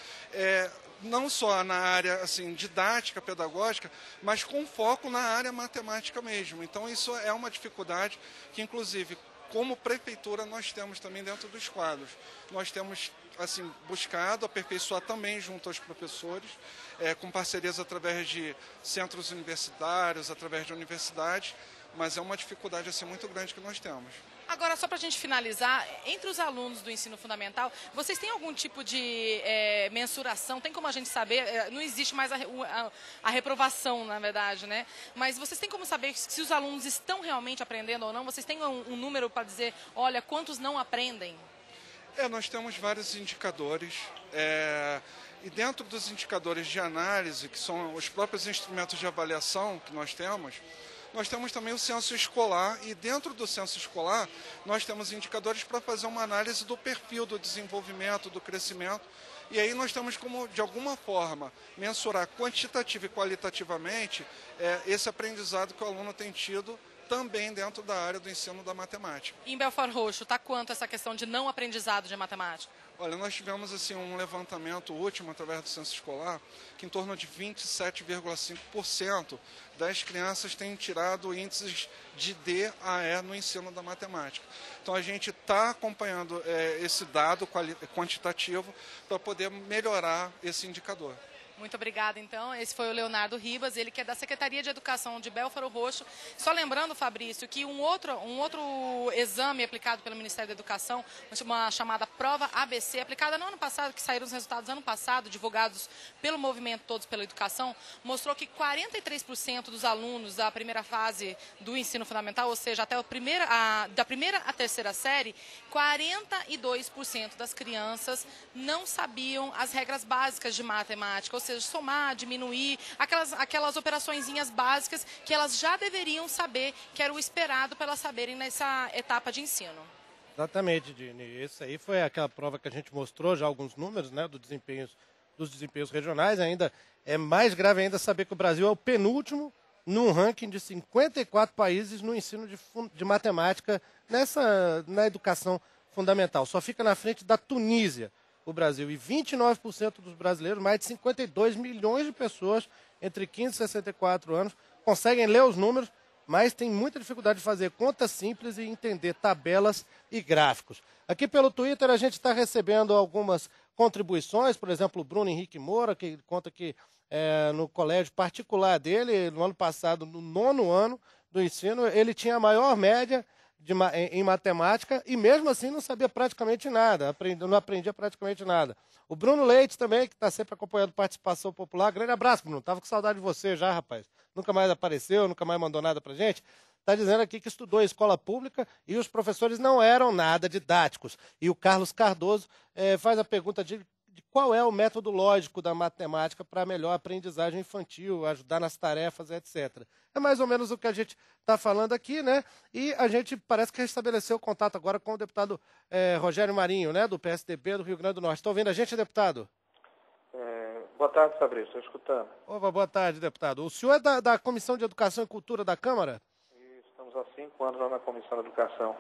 não só na área assim, didática, pedagógica, mas com foco na área matemática mesmo. Então isso é uma dificuldade que, inclusive, como prefeitura, nós temos também dentro dos quadros. Nós temos assim, buscado aperfeiçoar também junto aos professores, com parcerias através de centros universitários, através de universidades, mas é uma dificuldade assim, muito grande que nós temos. Agora, só para a gente finalizar, entre os alunos do ensino fundamental, vocês têm algum tipo de mensuração? Tem como a gente saber? Não existe mais a reprovação, na verdade, né? Mas vocês têm como saber se os alunos estão realmente aprendendo ou não? Vocês têm um número para dizer, olha, quantos não aprendem? Nós temos vários indicadores, e dentro dos indicadores de análise, que são os próprios instrumentos de avaliação que nós temos também o censo escolar, e dentro do censo escolar nós temos indicadores para fazer uma análise do perfil do desenvolvimento, do crescimento, e aí nós temos como, de alguma forma, mensurar quantitativa e qualitativamente esse aprendizado que o aluno tem tido também dentro da área do ensino da matemática. E em Belford Roxo, está quanto essa questão de não aprendizado de matemática? Olha, nós tivemos assim, um levantamento último através do censo escolar, que em torno de 27,5% das crianças têm tirado índices de D a E no ensino da matemática. Então a gente está acompanhando esse dado quantitativo para poder melhorar esse indicador. Muito obrigada, então. Esse foi o Leonardo Ribas, ele que é da Secretaria de Educação de Belford Roxo. Só lembrando, Fabrício, que um outro exame aplicado pelo Ministério da Educação, uma chamada prova ABC, aplicada no ano passado, que saíram os resultados ano passado, divulgados pelo Movimento Todos pela Educação, mostrou que 43% dos alunos da primeira fase do ensino fundamental, ou seja, até da primeira à terceira série, 42% das crianças não sabiam as regras básicas de matemática, ou seja, somar, diminuir, aquelas operaçõezinhas básicas que elas já deveriam saber, que era o esperado para elas saberem nessa etapa de ensino. Exatamente, Dini. Essa aí foi aquela prova que a gente mostrou já alguns números, né, dos desempenhos regionais. Ainda é mais grave ainda saber que o Brasil é o penúltimo num ranking de 54 países no ensino de matemática na educação fundamental. Só fica na frente da Tunísia, o Brasil, e 29% dos brasileiros, mais de 52 milhões de pessoas entre 15 e 64 anos, conseguem ler os números, mas tem muita dificuldade de fazer contas simples e entender tabelas e gráficos. Aqui pelo Twitter a gente está recebendo algumas contribuições, por exemplo, o Bruno Henrique Moura, que conta que no colégio particular dele, no ano passado, no 9º ano do ensino, ele tinha a maior média em matemática e mesmo assim não sabia praticamente nada, não aprendia praticamente nada. O Bruno Leite também, que está sempre acompanhando Participação Popular. Grande abraço, Bruno. Estava com saudade de você já, rapaz. Nunca mais apareceu, nunca mais mandou nada pra gente. Está dizendo aqui que estudou em escola pública e os professores não eram nada didáticos. E o Carlos Cardoso faz a pergunta de qual é o método lógico da matemática para melhor aprendizagem infantil, ajudar nas tarefas, etc. É mais ou menos o que a gente está falando aqui, né? E a gente parece que restabeleceu o contato agora com o deputado Rogério Marinho, né? Do PSDB do Rio Grande do Norte. Está ouvindo a gente, deputado? Boa tarde, Fabrício. Estou escutando. Opa, boa tarde, deputado. O senhor é da Comissão de Educação e Cultura da Câmara? Estamos há 5 anos lá na Comissão de Educação.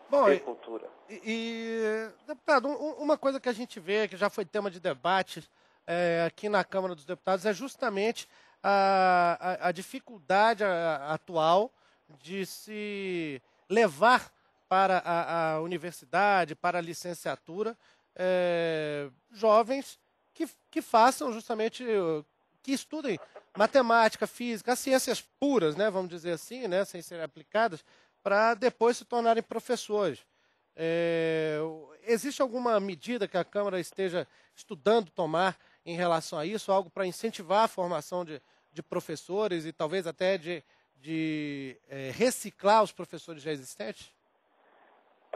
Bom, e cultura. Deputado, uma coisa que a gente vê, que já foi tema de debate aqui na Câmara dos Deputados, é justamente a dificuldade atual de se levar para a universidade, para a licenciatura, jovens que façam justamente, que estudem matemática, física, as ciências puras, né, vamos dizer assim, né, sem serem aplicadas, para depois se tornarem professores. Existe alguma medida que a Câmara esteja estudando tomar em relação a isso, algo para incentivar a formação de professores e talvez até de reciclar os professores já existentes?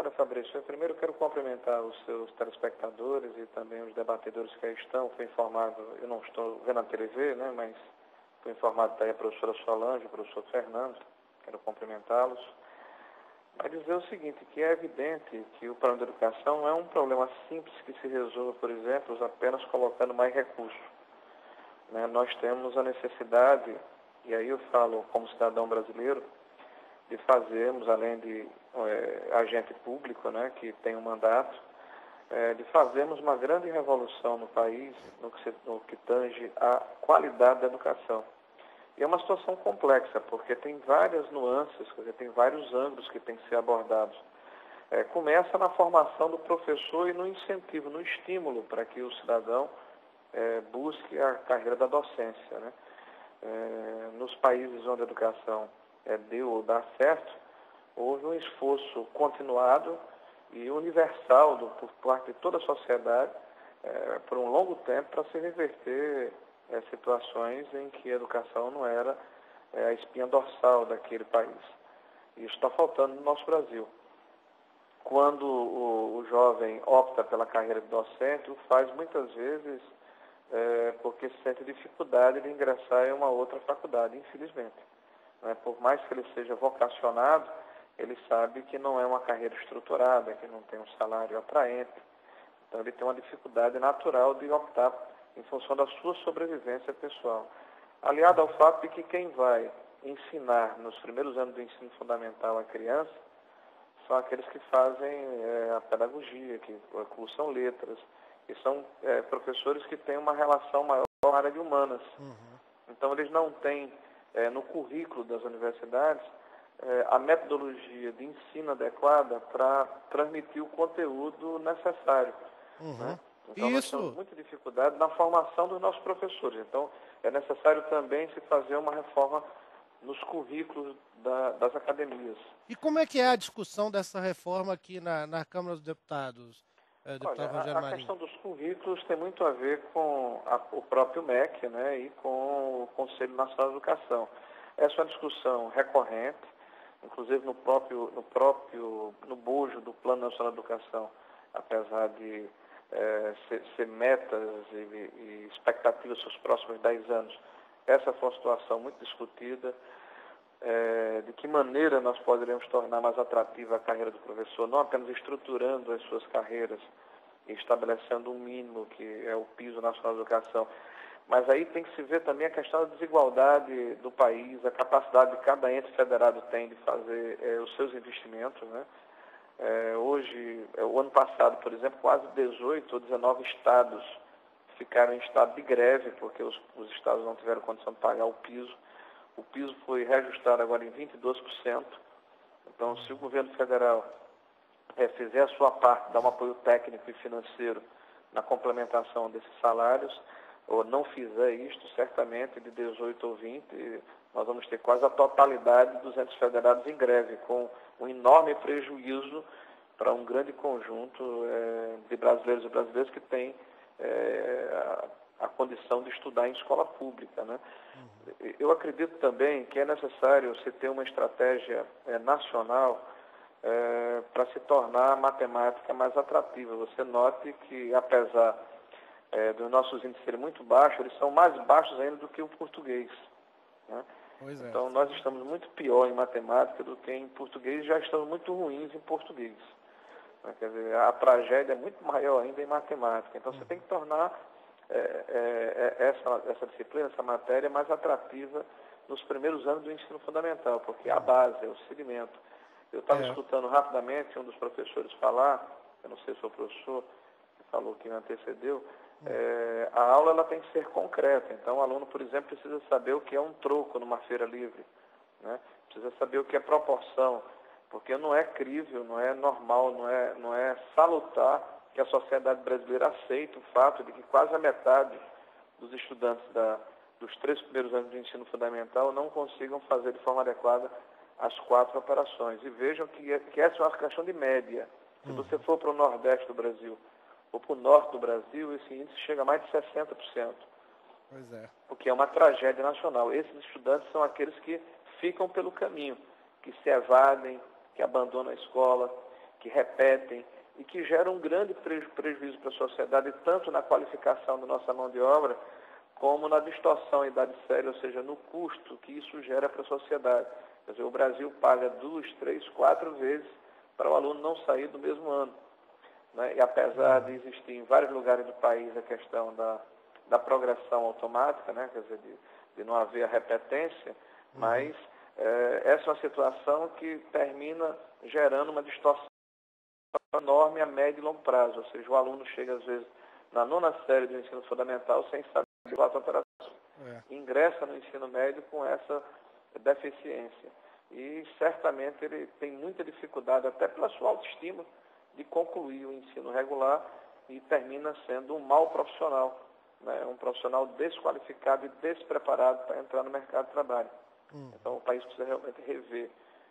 Olha, Fabrício, eu primeiro quero cumprimentar os seus telespectadores e também os debatedores que aí estão. Fui informado, eu não estou vendo a TV, né, mas fui informado daí a professora Solange, o professor Fernando, quero cumprimentá-los. Para dizer o seguinte, que é evidente que o problema da educação não é um problema simples que se resolva, por exemplo, apenas colocando mais recursos. Né? Nós temos a necessidade, e aí eu falo como cidadão brasileiro, de fazermos, além de agente público, né, que tem um mandato, de fazermos uma grande revolução no país no que tange à qualidade da educação. E é uma situação complexa, porque tem várias nuances, quer dizer, tem vários ângulos que têm que ser abordados. Começa na formação do professor e no incentivo, no estímulo para que o cidadão busque a carreira da docência. Né? Nos países onde a educação deu ou dá certo, houve um esforço continuado e universal por parte de toda a sociedade por um longo tempo para se reverter situações em que a educação não era a espinha dorsal daquele país. Isso está faltando no nosso Brasil. Quando o jovem opta pela carreira de docente, o faz muitas vezes porque sente dificuldade de ingressar em uma outra faculdade, infelizmente. Por mais que ele seja vocacionado, ele sabe que não é uma carreira estruturada, que não tem um salário atraente. Então ele tem uma dificuldade natural de optar em função da sua sobrevivência pessoal. Aliado ao fato de que quem vai ensinar nos primeiros anos do ensino fundamental a criança são aqueles que fazem a pedagogia, que cursam letras, e são professores que têm uma relação maior com a área de humanas. Então eles não têm no currículo das universidades a metodologia de ensino adequada para transmitir o conteúdo necessário. Né? Então nós temos muita dificuldade na formação dos nossos professores. Então é necessário também se fazer uma reforma nos currículos das academias. E como é que é a discussão dessa reforma aqui na Câmara dos Deputados? Olha, a questão dos currículos tem muito a ver com o próprio MEC, né, e com o Conselho Nacional de Educação. Essa é uma discussão recorrente, inclusive no bojo do Plano Nacional de Educação, apesar de ser metas e expectativas para os próximos 10 anos. Essa foi uma situação muito discutida. De que maneira nós poderemos tornar mais atrativa a carreira do professor, não apenas estruturando as suas carreiras e estabelecendo um mínimo, que é o piso nacional de educação, mas aí tem que se ver também a questão da desigualdade do país, a capacidade que cada ente federado tem de fazer os seus investimentos. Né? Hoje, o ano passado, por exemplo, quase 18 ou 19 estados ficaram em estado de greve, porque os estados não tiveram condição de pagar o piso. O piso foi reajustado agora em 22%. Então, se o governo federal fizer a sua parte, dar um apoio técnico e financeiro na complementação desses salários, ou não fizer isto, certamente de 18 ou 20, nós vamos ter quase a totalidade dos entes federados em greve, com um enorme prejuízo para um grande conjunto de brasileiros e brasileiras que têm a condição de estudar em escola pública. Né? Eu acredito também que é necessário se ter uma estratégia nacional para se tornar a matemática mais atrativa. Você note que, apesar dos nossos índices serem muito baixos, eles são mais baixos ainda do que o português. Né? Então, nós estamos muito pior em matemática do que em português, já estamos muito ruins em português. Né? Quer dizer, a tragédia é muito maior ainda em matemática. Então, você tem que tornar essa disciplina, essa matéria mais atrativa nos primeiros anos do ensino fundamental, porque é a base, é o segmento. Eu estava escutando rapidamente um dos professores falar, eu não sei se foi o professor que falou que me antecedeu, a aula ela tem que ser concreta. Então, o aluno, por exemplo, precisa saber o que é um troco numa feira livre, né? Precisa saber o que é proporção, porque não é crível, não é normal, não é salutar que a sociedade brasileira aceita o fato de que quase a metade dos estudantes dos 3 primeiros anos do ensino fundamental não consigam fazer de forma adequada as 4 operações. E vejam que essa é uma questão de média. Se você for para o Nordeste do Brasil ou para o Norte do Brasil, esse índice chega a mais de 60%. Pois é. O que é uma tragédia nacional. Esses estudantes são aqueles que ficam pelo caminho, que se evadem, que abandonam a escola, que repetem e que geram um grande prejuízo para a sociedade, tanto na qualificação da nossa mão de obra, como na distorção em idade séria, ou seja, no custo que isso gera para a sociedade. Quer dizer, o Brasil paga 2, 3, 4 vezes para o aluno não sair do mesmo ano. Né? E apesar de existir em vários lugares do país a questão da progressão automática, né? Quer dizer, de não haver a repetência, mas essa é uma situação que termina gerando uma distorção enorme a médio e longo prazo. Ou seja, o aluno chega, às vezes, na 9ª série do ensino fundamental sem saber a operação. Ingressa no ensino médio com essa deficiência. E certamente ele tem muita dificuldade, até pela sua autoestima, de concluir o ensino regular e termina sendo um mau profissional, né? Um profissional desqualificado e despreparado para entrar no mercado de trabalho. Então o país precisa realmente rever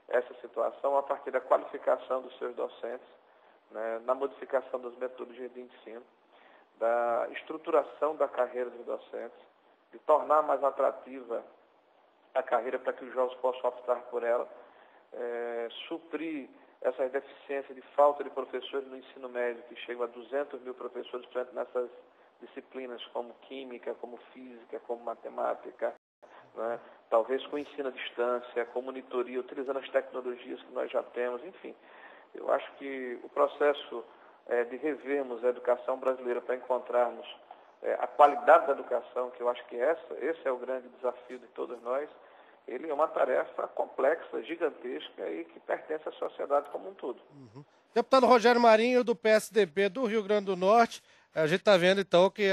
essa situação a partir da qualificação dos seus docentes, né? Na modificação das metodologias de ensino, da estruturação da carreira dos docentes, de tornar mais atrativa a carreira para que os jovens possam optar por ela, suprir essas deficiências de falta de professores no ensino médio, que chegam a 200 mil professores, por exemplo, nessas disciplinas como química, como física, como matemática, né? Talvez com ensino à distância, com monitoria, utilizando as tecnologias que nós já temos, enfim. Eu acho que o processo de revermos a educação brasileira para encontrarmos a qualidade da educação, que eu acho que esse é o grande desafio de todos nós, ele é uma tarefa complexa, gigantesca e que pertence à sociedade como um todo. Deputado Rogério Marinho, do PSDB do Rio Grande do Norte, a gente está vendo então que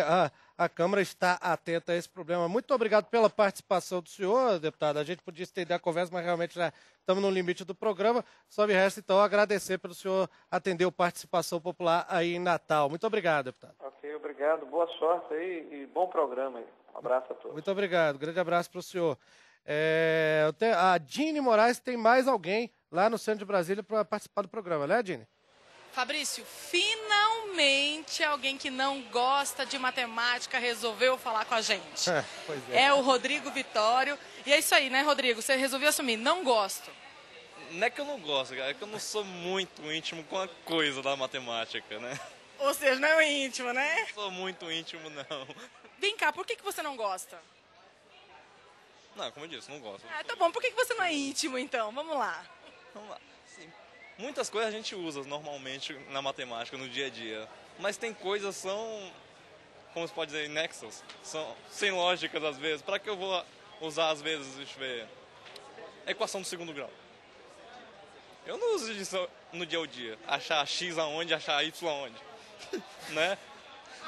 a Câmara está atenta a esse problema. Muito obrigado pela participação do senhor, deputado. A gente podia estender a conversa, mas realmente já estamos no limite do programa. Só me resta então agradecer pelo senhor atender o Participação Popular aí em Natal. Muito obrigado, deputado. Ok, obrigado. Boa sorte aí e bom programa aí. Um abraço a todos. Muito obrigado. Grande abraço para o senhor. A Dine Moraes tem mais alguém lá no centro de Brasília para participar do programa, né, Dine? Fabrício, finalmente alguém que não gosta de matemática resolveu falar com a gente. Pois é. É o Rodrigo Vitório. E é isso aí, né, Rodrigo? Você resolveu assumir. Não gosto. Não é que eu não gosto, cara. É que eu não sou muito íntimo com a coisa da matemática, né? Ou seja, não é íntimo, né? Não sou muito íntimo, não. Vem cá, por que você não gosta? Não, como eu disse, não gosto. Tá bom. Por que você não é íntimo, então? Vamos lá. Vamos lá. Sim. Muitas coisas a gente usa normalmente na matemática, no dia a dia. Mas tem coisas que são, como se pode dizer, inexas. São sem lógicas, às vezes. Para que eu vou usar, às vezes, deixa eu ver, a equação do segundo grau? Eu não uso isso no dia a dia. Achar x aonde, achar y aonde. Né?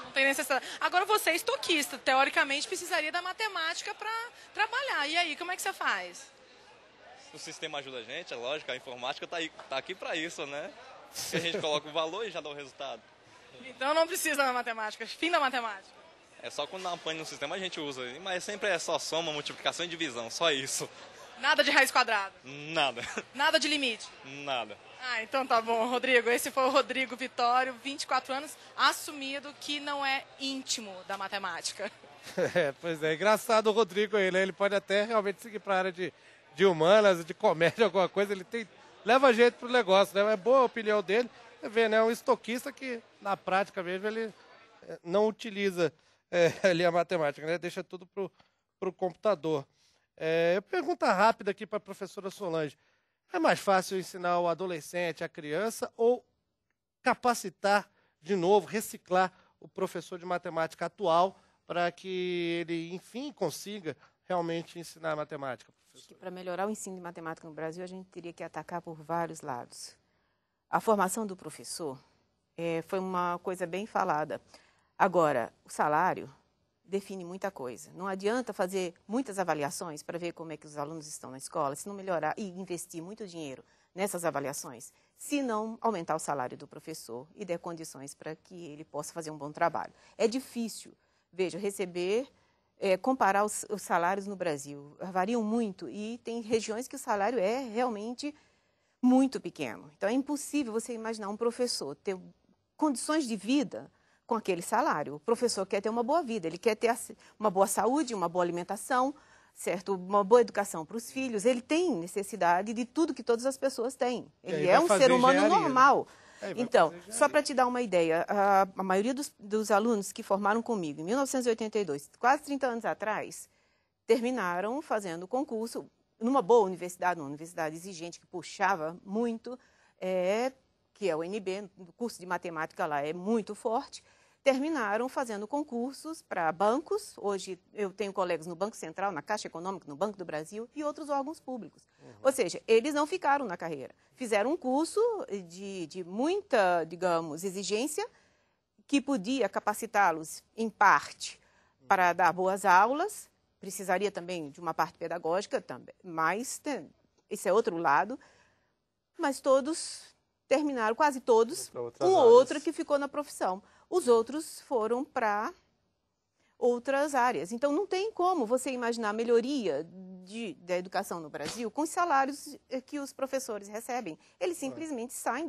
Não tem necessidade. Agora você é estoquista. Teoricamente, precisaria da matemática para trabalhar. E aí, como é que você faz? O sistema ajuda a gente, é lógico, a informática tá aqui para isso, né? Que a gente coloca o valor e já dá o resultado. Então não precisa da matemática, fim da matemática. É só quando dá uma pane no sistema a gente usa, mas sempre é só soma, multiplicação e divisão, só isso. Nada de raiz quadrada? Nada. Nada de limite? Nada. Então tá bom, Rodrigo. Esse foi o Rodrigo Vitório, 24 anos, assumido que não é íntimo da matemática. Pois é, engraçado o Rodrigo aí, né? Ele pode até realmente seguir para a área de humanas, de comédia, alguma coisa, ele leva jeito pro negócio, né? É boa a opinião dele. Você vê, né? É um estoquista que, na prática mesmo, ele não utiliza ali a matemática, né? Deixa tudo pro computador. Pergunta rápida aqui para a professora Solange. É mais fácil ensinar o adolescente, a criança, ou capacitar de novo, reciclar o professor de matemática atual para que ele, enfim, consiga realmente ensinar matemática? Para melhorar o ensino de matemática no Brasil, a gente teria que atacar por vários lados. A formação do professor foi uma coisa bem falada. Agora, o salário define muita coisa. Não adianta fazer muitas avaliações para ver como é que os alunos estão na escola, se não melhorar e investir muito dinheiro nessas avaliações, se não aumentar o salário do professor e der condições para que ele possa fazer um bom trabalho. É difícil, veja, comparar os salários no Brasil. Variam muito e tem regiões que o salário é realmente muito pequeno. Então, é impossível você imaginar um professor ter condições de vida com aquele salário. O professor quer ter uma boa vida, ele quer ter uma boa saúde, uma boa alimentação, certo? Uma boa educação para os filhos, ele tem necessidade de tudo que todas as pessoas têm. Ele é um ser humano normal. Então, só para te dar uma ideia, a maioria dos alunos que formaram comigo em 1982, quase 30 anos atrás, terminaram fazendo concurso numa boa universidade, uma universidade exigente que puxava muito, que é o UNB, o curso de matemática lá é muito forte, terminaram fazendo concursos para bancos. Hoje eu tenho colegas no Banco Central, na Caixa Econômica, no Banco do Brasil e outros órgãos públicos. Ou seja, eles não ficaram na carreira. Fizeram um curso de muita, digamos, exigência que podia capacitá-los, em parte, para dar boas aulas. Precisaria também de uma parte pedagógica, também, mas esse é outro lado. Mas todos terminaram, quase todos, um ou outro que ficou na profissão. Os outros foram para outras áreas. Então, não tem como você imaginar a melhoria da educação no Brasil com os salários que os professores recebem. Eles simplesmente saem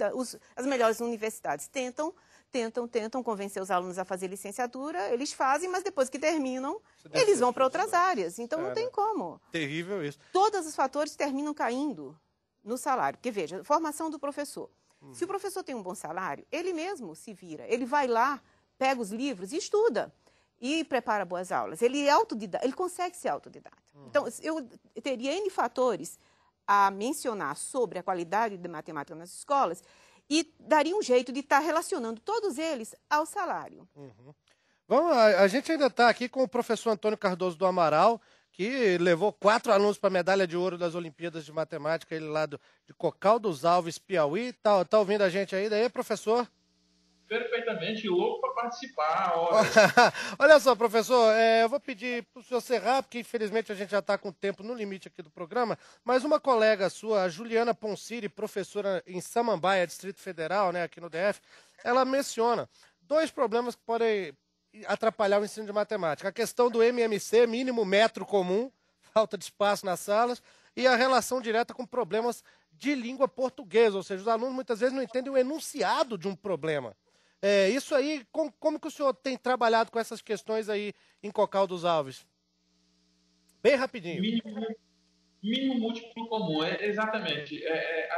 as melhores universidades tentam convencer os alunos a fazer licenciatura, eles fazem, mas depois que terminam, eles vão para outras áreas. Então, não tem como. Terrível isso. Todos os fatores terminam caindo no salário. Porque, veja, formação do professor. Se o professor tem um bom salário, ele mesmo se vira. Ele vai lá, pega os livros e estuda. E prepara boas aulas. Ele é autodidata, ele consegue ser autodidata. Então, eu teria N fatores a mencionar sobre a qualidade de matemática nas escolas e daria um jeito de estar relacionando todos eles ao salário. Vamos, a gente ainda está aqui com o professor Antônio Cardoso do Amaral, que levou 4 alunos para a medalha de ouro das Olimpíadas de Matemática, ele lá de Cocal dos Alves, Piauí. Tá ouvindo a gente aí? Daí, professor? Perfeitamente, louco para participar. Olha só, professor, eu vou pedir para o senhor encerrar, porque infelizmente a gente já está com o tempo no limite aqui do programa, mas uma colega sua, a Juliana Ponsiri, professora em Samambaia, Distrito Federal, né, aqui no DF, ela menciona 2 problemas que podem atrapalhar o ensino de matemática. A questão do MMC, mínimo metro comum, falta de espaço nas salas, e a relação direta com problemas de língua portuguesa, ou seja, os alunos muitas vezes não entendem o enunciado de um problema. Isso aí, como que o senhor tem trabalhado com essas questões aí em Cocal dos Alves? Bem rapidinho. Mínimo múltiplo comum, exatamente.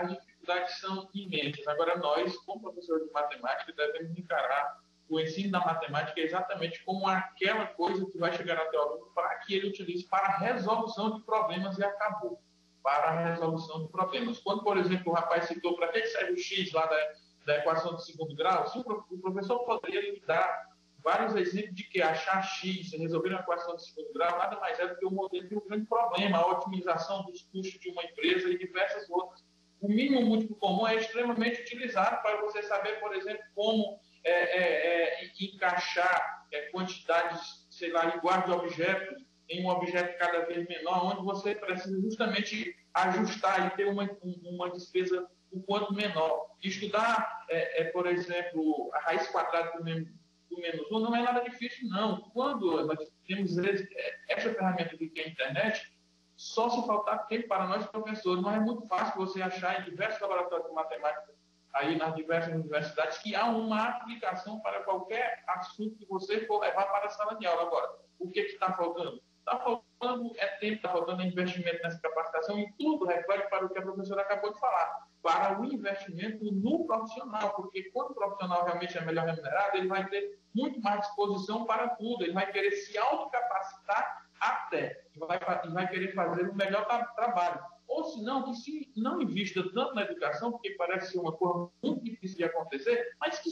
As dificuldades são imensas. Agora, nós, como professores de matemática, devemos encarar o ensino da matemática exatamente como aquela coisa que vai chegar até o aluno para que ele utilize para a resolução de problemas e acabou. Para a resolução de problemas. Quando, por exemplo, o rapaz citou para que serve o X lá da equação de segundo grau, se o professor poderia lhe dar vários exemplos de que achar X, resolver uma equação de segundo grau, nada mais é do que o modelo de um grande problema, a otimização dos custos de uma empresa e diversas outras. O mínimo múltiplo comum é extremamente utilizado para você saber, por exemplo, como encaixar quantidades, sei lá, iguais de objetos em um objeto cada vez menor, onde você precisa justamente ajustar e ter uma despesa o quanto menor. Estudar, por exemplo, a raiz quadrada do menos 1 não é nada difícil, não. Quando nós temos essa ferramenta aqui que é a internet, só se faltar tempo para nós professores, mas é muito fácil você achar em diversos laboratórios de matemática, aí nas diversas universidades, que há uma aplicação para qualquer assunto que você for levar para a sala de aula. Agora, o que está faltando? Está faltando tempo, está faltando investimento nessa capacitação e tudo reflete para o que a professora acabou de falar, para o investimento no profissional, porque quando o profissional realmente é melhor remunerado, ele vai ter muito mais disposição para tudo, ele vai querer se autocapacitar até, e vai querer fazer o melhor trabalho. Ou se não, que se não invista tanto na educação, porque parece ser uma coisa muito difícil de acontecer, mas que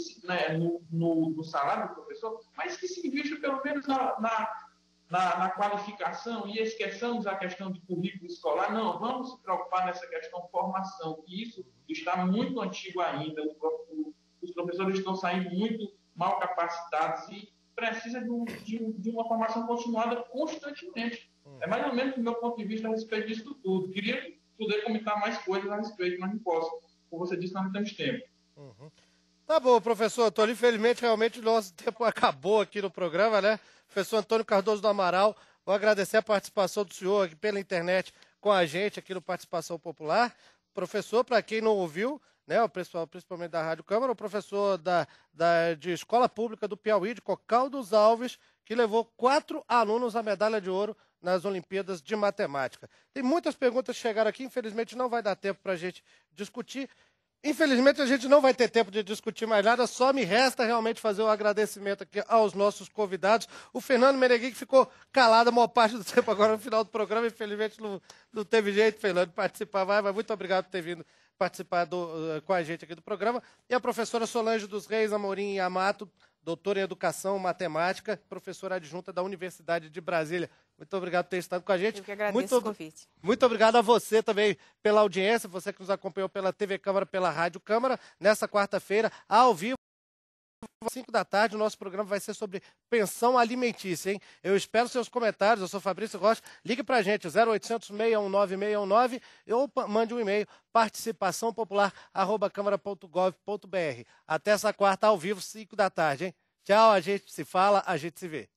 no salário do professor, mas que se invista pelo menos na qualificação, e esqueçamos a questão de currículo escolar. Não, vamos se preocupar nessa questão de formação, que isso está muito antigo ainda. Os professores estão saindo muito mal capacitados e precisa de uma formação continuada constantemente. É mais ou menos o meu ponto de vista a respeito disso tudo. Queria poder comentar mais coisas a respeito, mas não posso. Como você disse, nós não temos tempo. Tá bom, professor Antônio. Infelizmente, realmente, o nosso tempo acabou aqui no programa, né? Professor Antônio Cardoso do Amaral, vou agradecer a participação do senhor aqui pela internet com a gente aqui no Participação Popular. Professor, para quem não ouviu, né, o pessoal, principalmente da Rádio Câmara, o professor de Escola Pública do Piauí, de Cocal dos Alves, que levou 4 alunos à medalha de ouro nas Olimpíadas de Matemática. Tem muitas perguntas que chegaram aqui, infelizmente não vai dar tempo para a gente discutir. Infelizmente a gente não vai ter tempo de discutir mais nada, só me resta realmente fazer um agradecimento aqui aos nossos convidados. O Fernando Meneghini, que ficou calado a maior parte do tempo agora no final do programa, infelizmente não teve jeito, Fernando, de participar, mas muito obrigado por ter vindo participar com a gente aqui do programa. E a professora Solange dos Reis Amorim Amato, doutora em Educação Matemática, professora adjunta da Universidade de Brasília. Muito obrigado por ter estado com a gente. Eu que agradeço o convite. Muito obrigado a você também pela audiência, você que nos acompanhou pela TV Câmara, pela Rádio Câmara. Nessa quarta-feira, ao vivo, às 5 da tarde, o nosso programa vai ser sobre pensão alimentícia, hein? Eu espero seus comentários. Eu sou Fabrício Rocha. Ligue pra gente, 0800 619 619, ou mande um e-mail, participaçãopopular@câmara.gov.br. Até essa quarta, ao vivo, 5 da tarde, hein? Tchau, a gente se fala, a gente se vê.